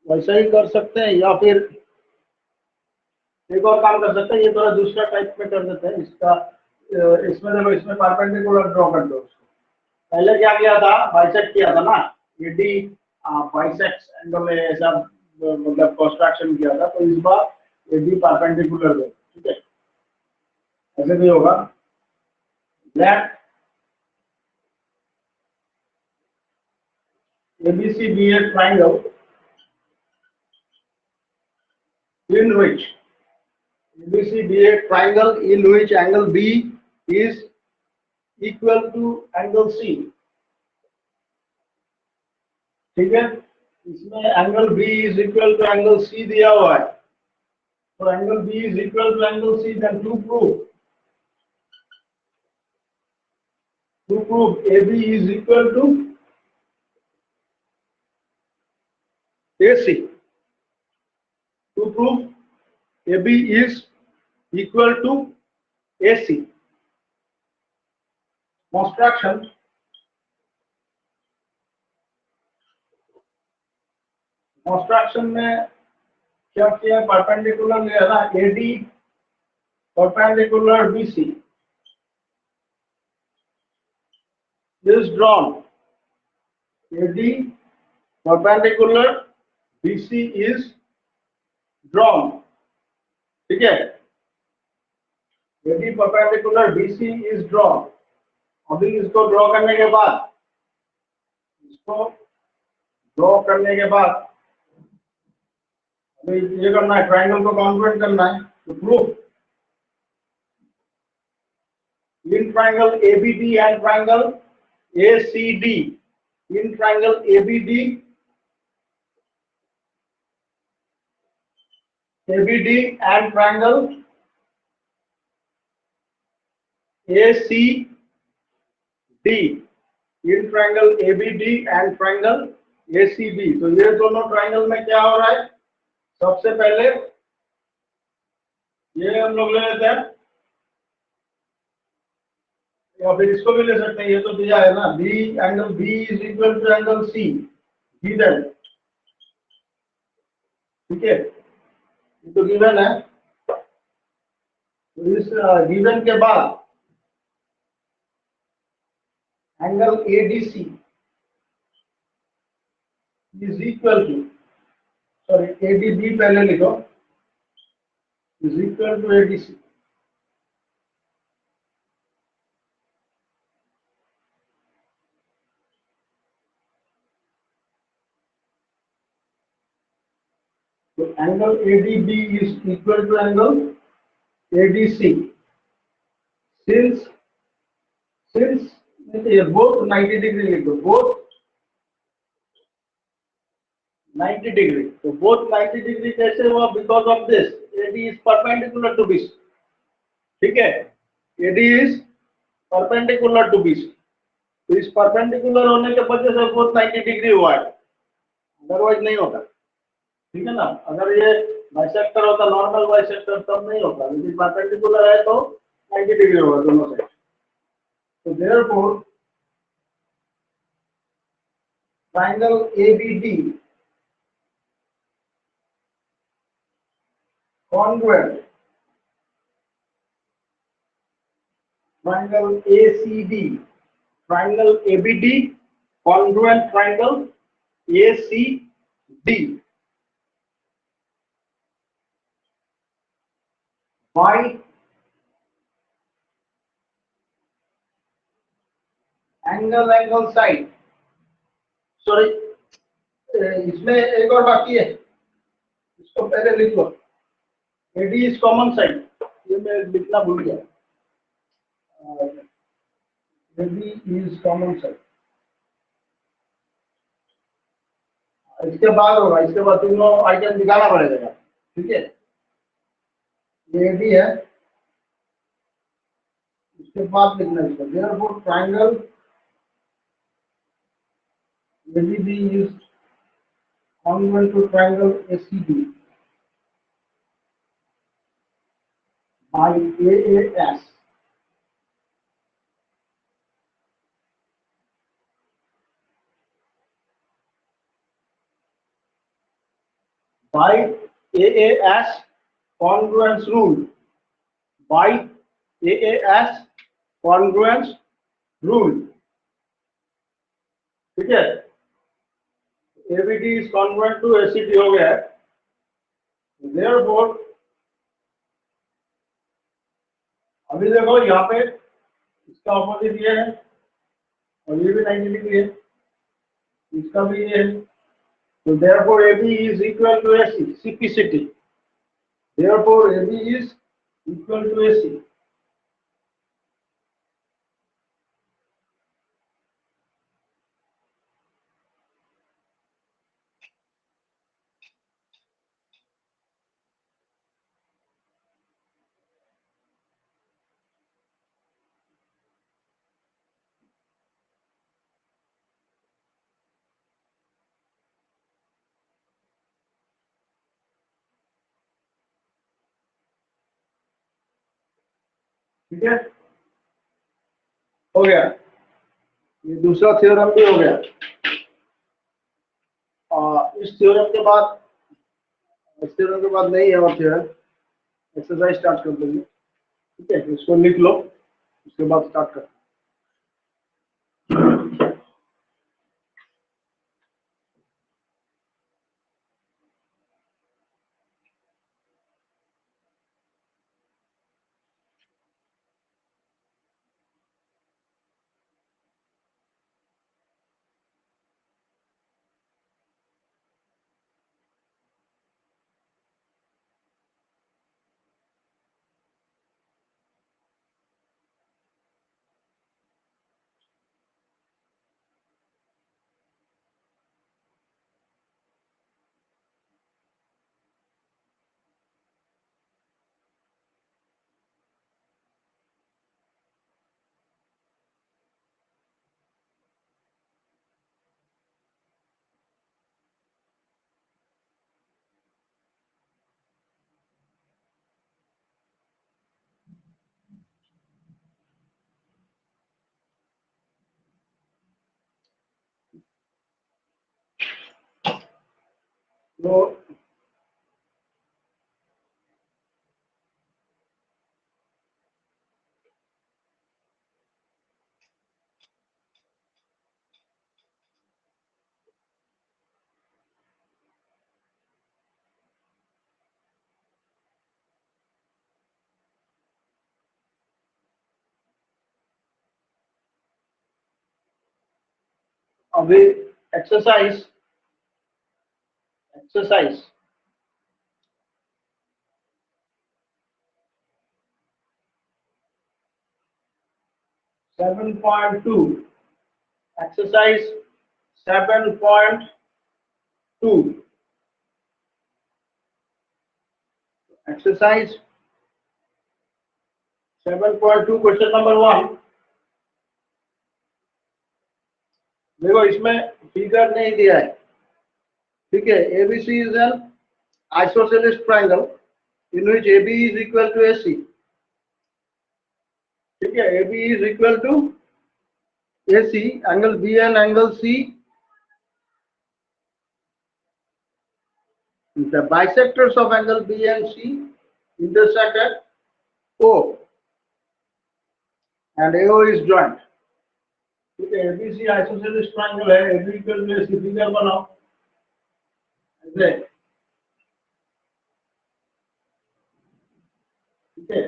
वैसा ही कर सकते हैं, या फिर एक और काम कर सकते हैं. ये थोड़ा दूसरा टाइप में कर देते हैं इसका. इसमें देखो, इसमें परपेंडिकुलर ड्रॉ कर दो. पहले क्या किया था, बाइसेक्ट किया था ना, ये डी बाइसेक्ट एंगल में ऐसा मतलब कंस्ट्रक्शन किया था. तो इस बार ये डी परपेंडिकुलर दो. ठीक है, ऐसे भी होगा. Let ABC be a triangle in which ABC be a triangle in which angle B is equal to angle C. ठीक है, इसमें angle B is equal to angle C दिया हुआ है. तो angle B is equal to angle C, then to prove AB is equal to AC. To prove AB is equal to AC. Construction. Construction में क्या किया, perpendicular लिया ना, AD perpendicular BC is drawn. AD perpendicular BC is drawn. ठीक है, AD perpendicular BC is drawn. अभी इसको draw करने के बाद, इसको ड्रॉ करने के बाद अभी ये करना है, ट्राइंगल को कॉन्ग्रुएंट करना है. तो proof in triangle ABD and triangle ACD, in triangle ABD and triangle ACD, in triangle ABD and triangle ACD. तो ये दोनों ट्राइंगल में क्या हो रहा है, सबसे पहले ये हम लोग ले लेते हैं, या फिर इसको भी ले सकते हैं. ये तो दिया है ना, B angle B is equal to angle C given. ठीक है, ये तो गिवन है. तो इस गिवन के बाद angle ADC is equal to, sorry ADB पहले लिखो, is equal to ADC. So angle ADB is equal to angle ADC. Since ये बोथ 90 डिग्री लिख दो, बोथ 90 डिग्री। तो बोथ 90 डिग्री कैसे हुआ? Because of this, AD is perpendicular to BC. ठीक है, AD is perpendicular to BC, तो इस परपेंडिकुलर होने के वजह से बोथ 90 डिग्री हुआ है, अदरवाइज नहीं होता। ठीक है ना, अगर ये बाइसेक्टर होता, नॉर्मल बाइसेक्टर, तब नहीं होता, लेकिन परपेंडिकुलर है तो 90 डिग्री होगा दोनों साइड। तो therefore triangle ABD congruent triangle ACD, triangle ABD congruent triangle ACD by angle side। Sorry, इसमें एक और बाकी है, इसको पहले लिख लो। AD इज कॉमन साइड, ये मैं लिखना भूल गया। AD इज कॉमन साइड, इसके बाद होगा, इसके बाद तीनों आइटम दिखाना पड़ेगा। ठीक है, ये भी है, इसके बाद लिखना इसको। Therefore triangle ABD is congruent to triangle ACD by AAS by AAS congruence rule, by AAS congruence rule। ठीक है, ABD is congruent to ACD हो गया है। Therefore अभी देखो यहाँ पे इसका ऑपोजिट ये है और ये भी 90 डिग्री है, इसका भी ये है। तो therefore AB is equal to AC, CPCT। Therefore AB is equal to AC। ठीक है, हो गया, ये दूसरा थ्योरम भी हो गया। इस थ्योरम के बाद, इस थ्योरम के बाद नहीं है और थ्योरम, एक्सरसाइज स्टार्ट कर देंगे। ठीक है, इसको लिख लो, उसके बाद स्टार्ट कर। तो अभी exercise, exercise 7.2. Exercise 7.2. Exercise 7.2 question number 1. देखो इसमें फिगर नहीं दिया है, ठीक है. ABC is an isosceles triangle in which AB is equal to AC. ठीक है, AB is equal to AC, angle B and angle C. The bisectors of angle B and C intersect at O, and AO is joint. ठीक है, ABC isosceles triangle है, AB equal to AC. Figure बनाओ ऐसे, ठीक है.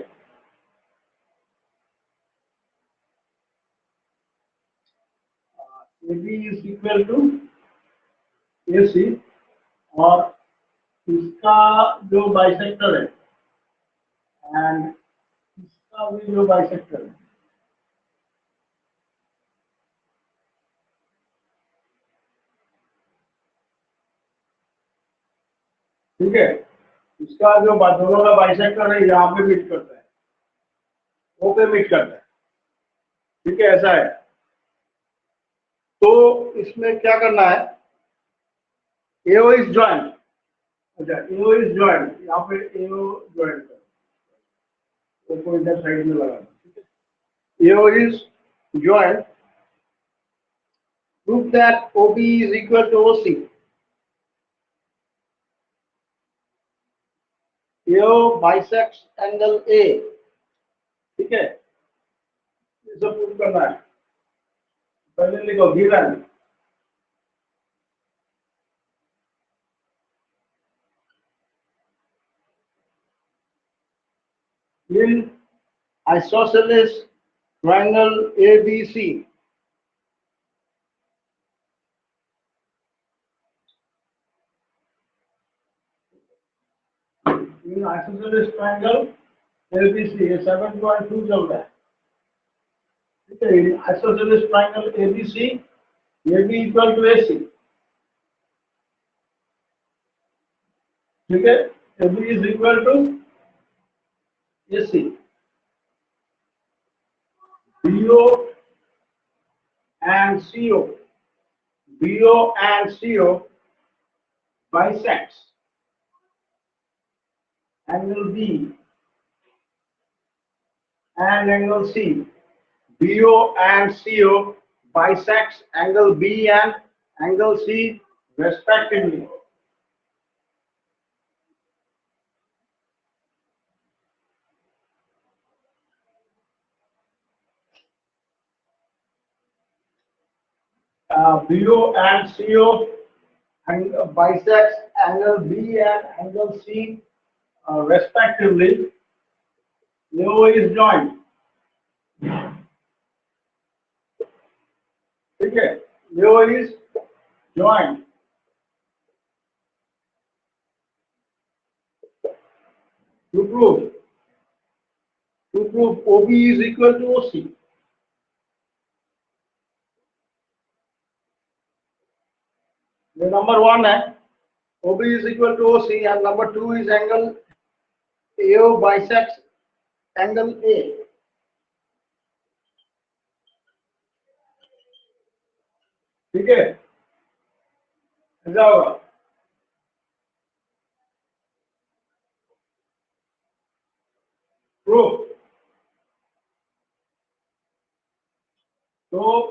AB is equal to AC और इसका जो बाइसेक्टर है एंड इसका भी जो बाइसेक्टर है, ठीक है. इसका जो दोनों का बाइसेक्टर है यहाँ पे मीट करता है, ओ पे मीट करता है, ठीक है. ऐसा है. तो इसमें क्या करना है, एओ इज ज्वाइंट. अच्छा, एओ इज ज्वाइंट, यहाँ पे एओ ज्वाइंट कर, ओ को इधर साइड में लगाना, ठीक है. AO is joint. Prove that OB is equal to OC. AO bisects angle A, ठीक है. ये सब प्रूव करना है. पहले लिखो given. In isosceles triangle ABC, in isosceles triangle ABC, ये 7.2 चल रहा है, ठीक है. In isosceles triangle ABC, AB equal to AC, ठीक है. AB is equal to AC. BO and CO, BO and CO bisects angle B and angle C. BO and CO bisects angle B and angle C respectively. BO and CO and bisects angle B and angle C respectively. AO is joint. ठीक है, AO is joint. To prove OB is equal to OC. Number 1 है, OB is equal to OC, and number 2 is angle AO bisects angle A. ठीक है, ऐसा होगा. Proof. तो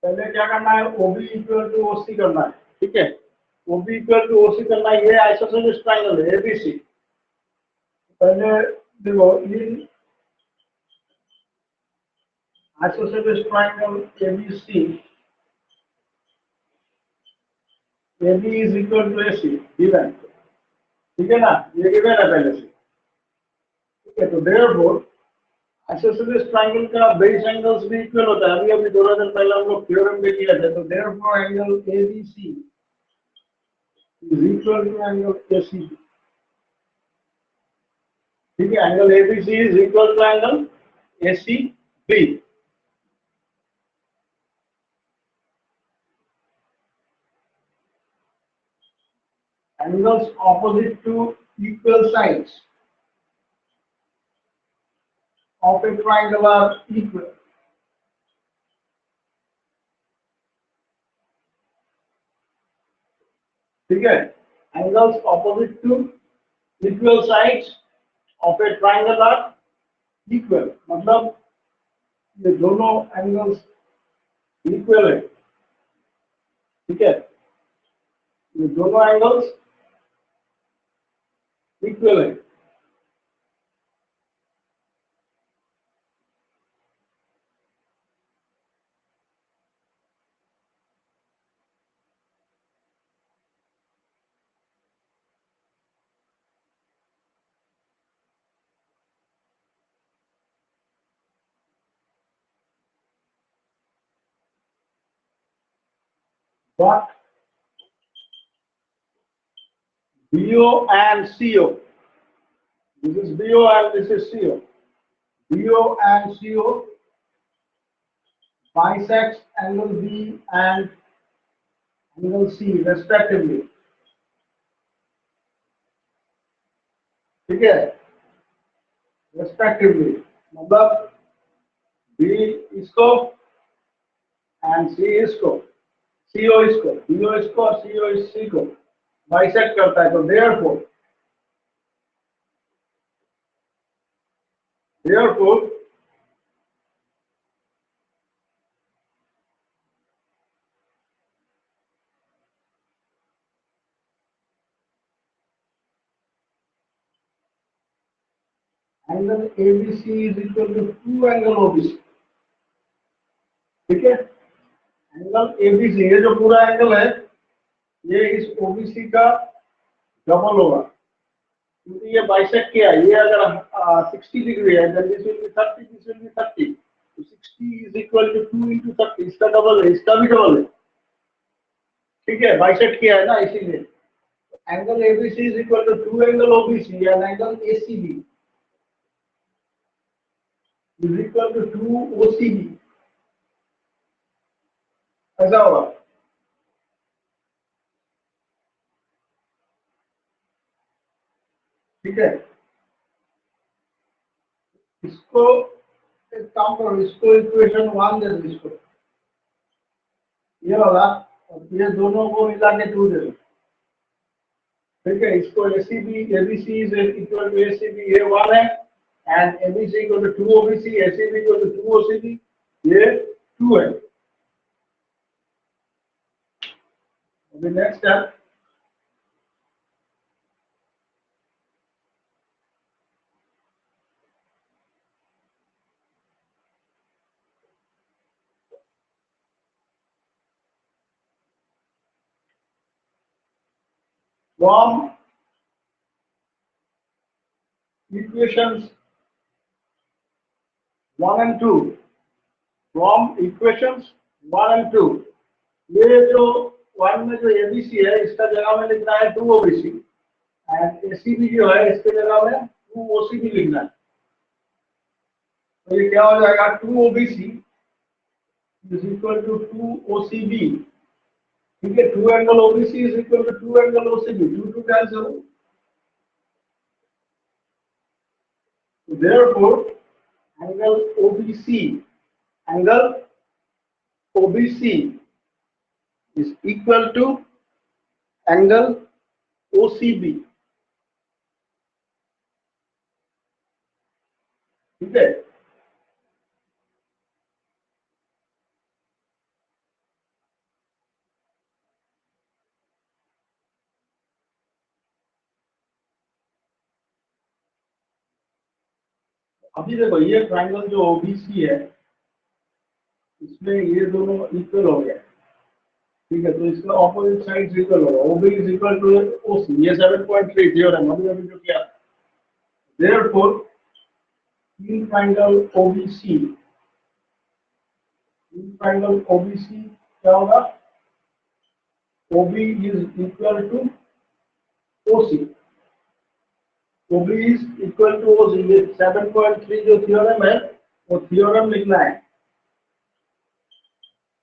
पहले क्या करना है, OB इक्वल टू OC करना है, ठीक है. OB इक्वल टू OC करना है. ये आइसोसेलेस ट्रायंगल है ABC. पहले देखो, in isosceles triangle ABC, AB is equal to AC given, ठीक है ना. ये गिवन है पहले से, ठीक है. तो देयरफॉर आइसोसेलेस ट्रायंगल का बेस एंगल्स भी इक्वल होता है। अभी अभी थोड़ा देर पहले हम लोग थ्योरम में किया था। तो therefore angle ABC is equal to angle ACB. ठीक है, angle ABC is equal to angle ACB. Angles opposite to equal sides of a triangle are equal. ठीक है, angles opposite to equal sides of a triangle are equal. मतलब ये दोनों angles equal है। ठीक है, ये दोनों angles equal है। But BO and CO, this is BO and this is CO. BO and CO bisects angle B and angle C respectively. ठीक है, respectively मतलब B इसको and C इसको, CO इसको, BO इसको और CO इस C को बाइसेक्ट करता है। तो therefore angle ABC is equal to 2 angle OBC। ठीक है, एंगल ABC ये जो पूरा एंगल है ये इस OBC का डबल होगा, क्योंकि ये बाइसेक्ट किया है। ये अगर 60 डिग्री है then this will be 30, this will be 30, तो 60 is equal to 2 into 30, इसका डबल है, इसका भी डबल है। ठीक है, बाइसेक्ट किया है ना, इसीलिए angle ABC is equal to 2 angle OBC and angle ACB is equal to 2 OCB। ऐसा होगा। ठीक है, इसको एक काम करो, इसको इक्वेशन 1 दे दो, इसको ये वाला, और ये दोनों को मिला के 2 दे दो। ठीक है, इसको ACB ABC is equal to ACB ये 1 है and ABC equal to 2 OBC, ACB equal to 2 OCB ये 2 है। अभी नेक्स्ट है from equations 1 and 2, from equations 1 and 2 ये जो 1 में जो ABC है इसका जगह में लिखना है 2 OBC एंड ACB जो है इसके जगह में 2 OCB लिखना है। तो ये क्या हो जाएगा, 2 OBC is equal to 2 OCB। ठीक है, 2 angle OBC is equal to 2 angle OCB, 2 cancel। Therefore angle OBC is equal to angle OCB। ठीक है, अभी देखो ये ट्रायंगल जो OBC है इसमें ये दोनों इक्वल हो गया। ठीक है, तो इसका ऑपोजिट साइड इक्वल होगा। OB is equal to OC, ये 7.3 थ्योरम अभी अभी जो किया। Therefore तीन ट्राइंगल ओबीसी, तीन ट्राइंगल ओबीसी क्या होगा? OB is equal to OC, OB is equal to OC। ये 7.3 जो थ्योरम है वो थ्योरम लिखना है।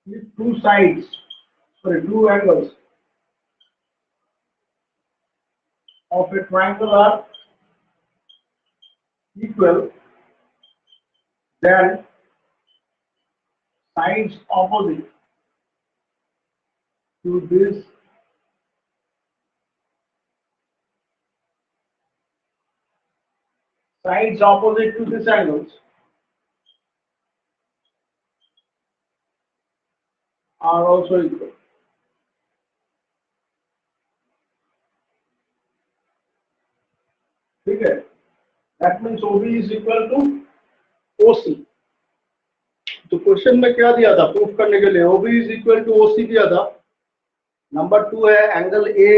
Two sides, sorry two angles of a triangle are equal, then sides opposite to this angles are also equal। ठीक है, that means OB is equal to OC। तो question में क्या दिया था प्रूफ करने के लिए? OB is equal to OC दिया था। नंबर 2 है एंगल ए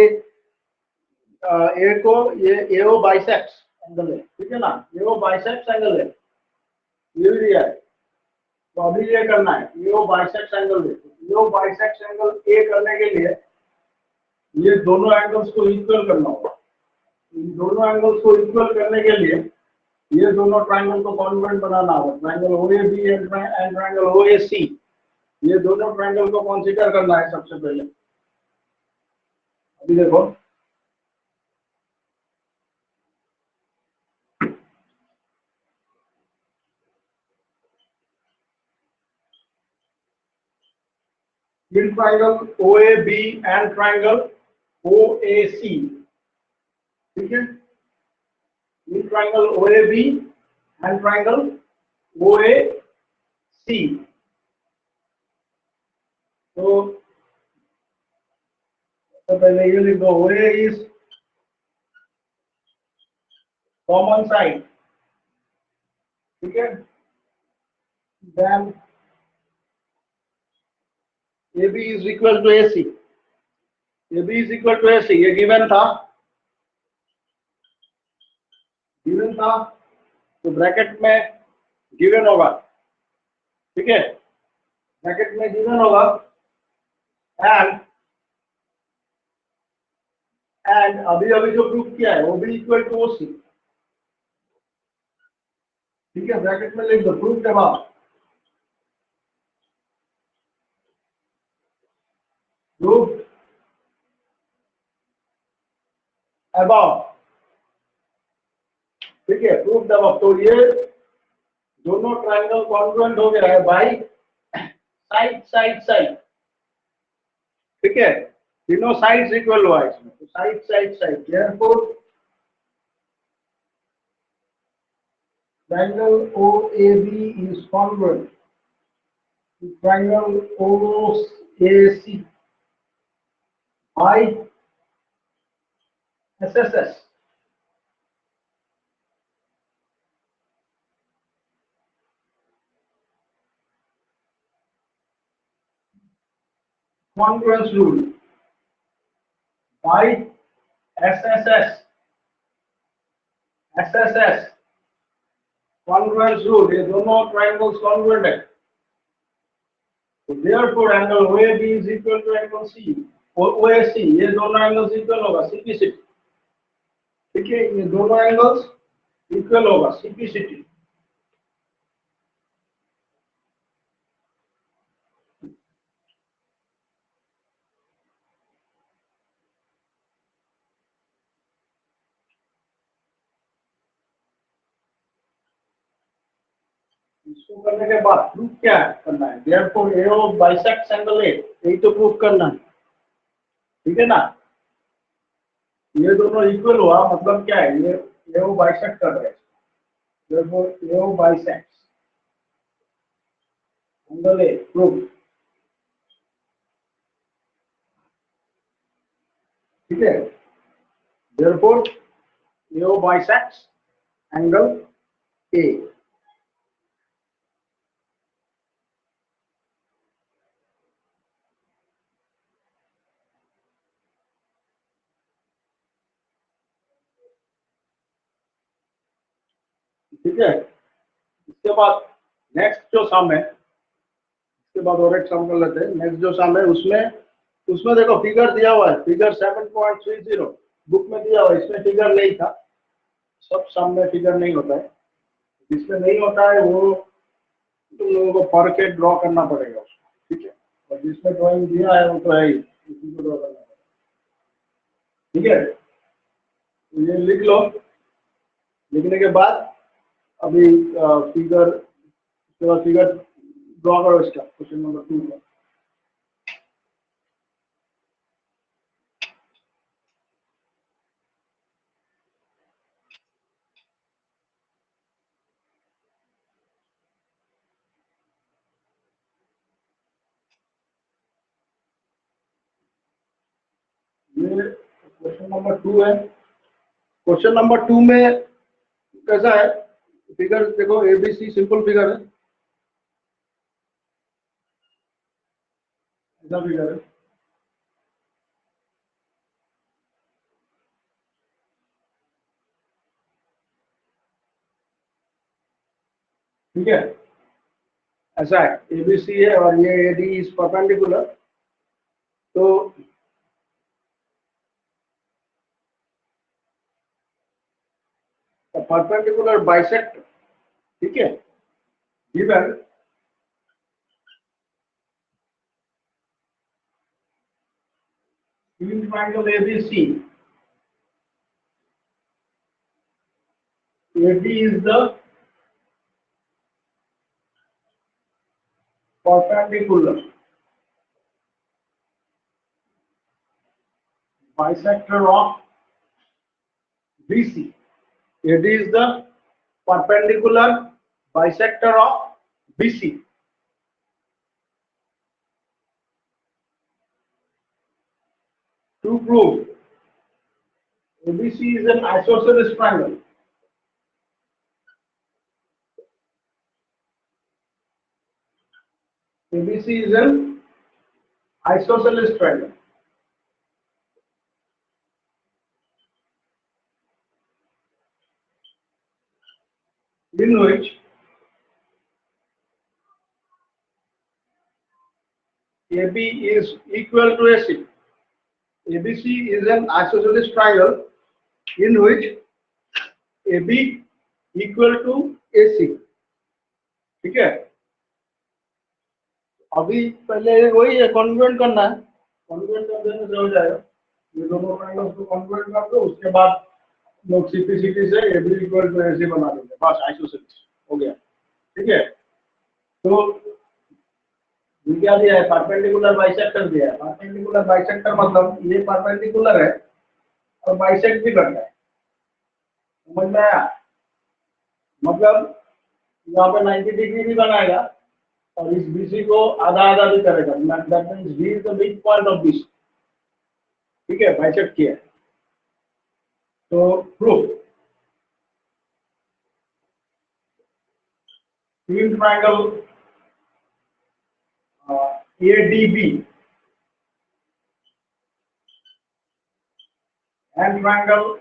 को ये AO बाइसेक्ट्स एंगल है, ठीक है ना, AO बाइसेक्ट्स एंगल है, ये भी दिया है। तो अभी ये करना है AO बाइसेक्ट्स एंगल है। AO बाइसेक्ट्स एंगल ए करने के लिए ये दोनों एंगल्स को इक्वल करना होगा। इन दोनों एंगल्स को इक्वल करने के लिए ये दोनों ट्राइंगल को कॉन्ग्रुएंट बनाना होगा। Triangle OAB and triangle OAC, ये दोनों ट्राइंगल को कंसीडर करना है सबसे पहले। अभी देखो, in triangle OAB and triangle OAC, ठीक है, in triangle OAB and triangle OAC। तो पहले ये लिख दो, OA इज कॉमन साइड, ठीक है, then AB is equal to AC, AB is equal to AC, ये गिवन था, तो ब्रैकेट में गिवन होगा, ठीक है, ब्रैकेट में गिवन होगा एंड अभी अभी जो प्रूफ किया है OB इक्वल टू OC, ठीक है, ब्रैकेट में लिख दो प्रूफ के बाद प्रूफ अबव, ठीक है, प्रूफ अबव। तो ये दोनों ट्राइंगल कॉन्ग्रुएंट हो गया है बाय साइड साइड साइड, ठीक है, तीनों साइड्स इक्वल हुआ है इसमें, तो side side side, therefore triangle OAB is congruent to triangle OAC by SSS। Congruence rule by SSS, SSS congruence rule, ये दोनों triangles congruent है, तो therefore angle OAB is equal to angle C और OAC, ये दोनों angles equal होगा CPCT, ठीक है, ये दोनों angles equal होगा CPCT। इसको करने के बाद प्रूफ क्या है करना है, therefore AO bisects angle A, यही तो प्रूफ करना है, ठीक है ना, ये दोनों इक्वल हुआ मतलब क्या है, ये AO बाइसेक्ट कर रहे हैं, therefore AO bisects angle A, proof, ठीक है, therefore AO bisects angle A, ठीक है, इसके बाद नेक्स्ट जो सम है, इसके बाद और एक सम कर लेते हैं। नेक्स्ट जो सम है उसमें देखो फिगर दिया हुआ है, फिगर 7.30 बुक में दिया हुआ है, इसमें फिगर नहीं था। सब सम में फिगर नहीं होता है, जिसमें नहीं होता है वो तुम लोगों को पढ़ के ड्रॉ करना पड़ेगा उसको, ठीक है। और जिसमें ड्राइंग दिया है वो तो है ही, उसी को ड्रॉ करना पड़ेगा, ठीक है। तो ये लिख लो। लिखने के बाद अभी फिगर, उसके बाद फिगर ड्रॉ करो इसका, क्वेश्चन नंबर 2 का। ये क्वेश्चन नंबर 2 है। क्वेश्चन नंबर 2 में कैसा है, फिगर देखो एबीसी सिंपल फिगर है, ऐसा फिगर है। ठीक है, ऐसा है, एबीसी है और ये एडी इज परपेंडिकुलर। तो परपेंडिकुलर बाइसेक्टर, ठीक है, given in triangle ABC, AD is the perpendicular bisector of BC. AD is the perpendicular bisector of BC. To prove ABC is an isosceles triangle, ABC is an isosceles triangle in which AB is equal to AC. ABC is an isosceles triangle in which AB equal to AC. ठीक है, अभी पहले वही है, congruent करना है, congruent कर देने से हो जाएगा। ये दोनों ट्रायंगल्स को कॉन्ग्रुएंट कर दो, उसके बाद लोग सिंपलिसिटी से AB इक्वल टू AC बना देंगे, बस आइसोसेलेस हो गया, ठीक है। तो ये क्या दिया है, परपेंडिकुलर बाइसेक्टर दिया है। परपेंडिकुलर बाइसेक्टर मतलब ये परपेंडिकुलर है और बाइसेक्ट भी करता है, समझ में आया? मतलब यहाँ पे 90 डिग्री भी बनाएगा और इस BC को आधा आधा भी करेगा, that means B is the mid point of BC, ठीक है, बाइसेक्ट किया है। तो proof, twin triangle ADB and triangle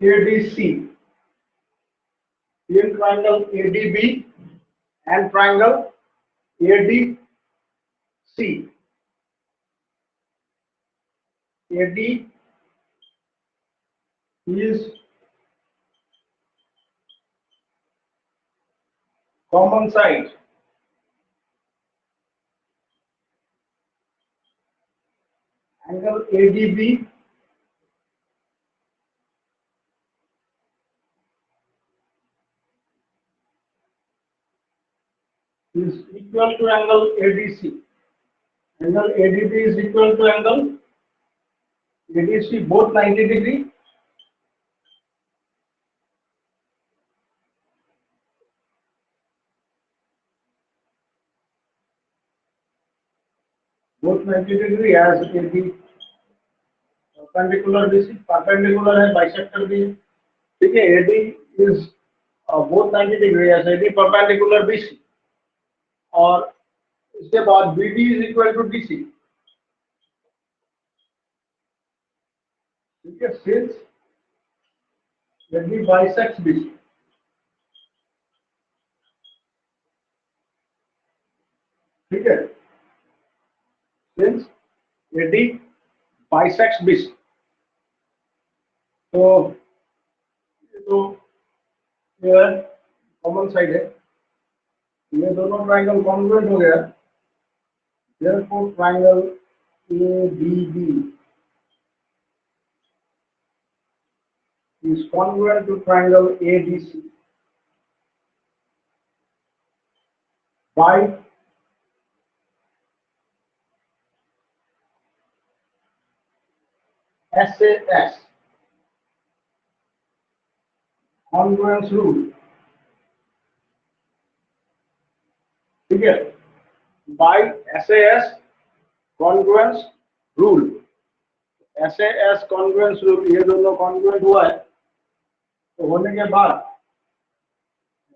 ADC, twin triangle ADB and triangle ADC. AD is common side angle ADB is equal to angle ADC. Angle ADB is equal to angle ADC, both 90 degree. Both 90 degree as AD perpendicular BC, perpendicular है, bisector भी, ठीक है। AD is both 90 degree as AD perpendicular BC, और इसके बाद BD is equal to DC, ठीक है। Since यदि बाइसेक्स BC, ठीक है, सिंस यदि बाइसेक्स BC, तो ये तो कॉमन साइड है, ये दोनों ट्राइंगल कॉन्ग्रुएंट हो गया, therefore triangle ADB is congruent to triangle ADC by SAS, congruence rule, ठीक है, by SAS congruence rule, SAS congruence rule, ये दोनों congruent हुआ है, तो होने के बाद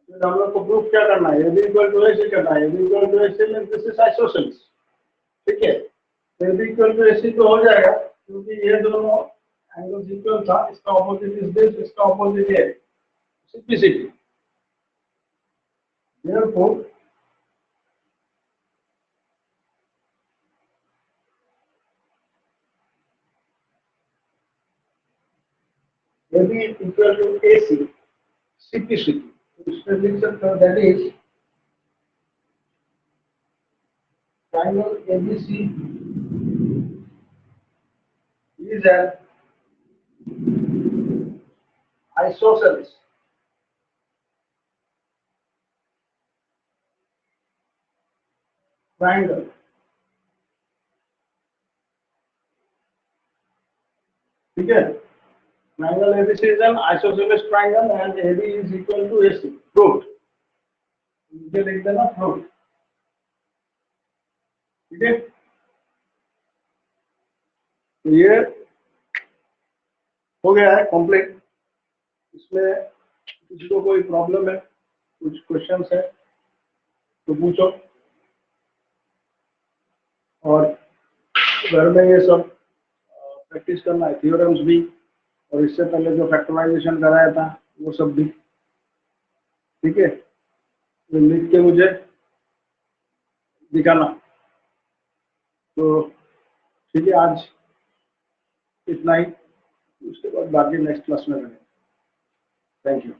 फिर हम लोग को प्रूफ क्या करना है, AB इक्वल टू AC करना है, AB equal to AC means this is isosceles, ठीक है, AB इक्वल टू AC तो हो जाएगा क्योंकि ये दोनों एंगल्स इक्वल था, इसका ऑपोजिट इज दिस, इसका ऑपोजिट है, simplicity, therefore AB equal to AC, simplicity, इसमें लिख सकते हो that is triangle ABC is an isosceles triangle, ठीक है, triangle ABC is an isosceles triangle and AB is equal to AC, proved, मुझे लिख देना proved, ठीक है, तो ये हो गया है कंप्लीट, इसमें किसी को कोई प्रॉब्लम है, कुछ क्वेश्चंस है तो पूछो, और घर में ये सब प्रैक्टिस करना है, थ्योरम्स भी, और इससे पहले जो फैक्टराइजेशन कराया था वो सब भी, ठीक है, तो लिख के मुझे दिखाना, तो ठीक है, आज इतना ही, उसके बाद बाकी नेक्स्ट क्लास में करेंगे, थैंक यू।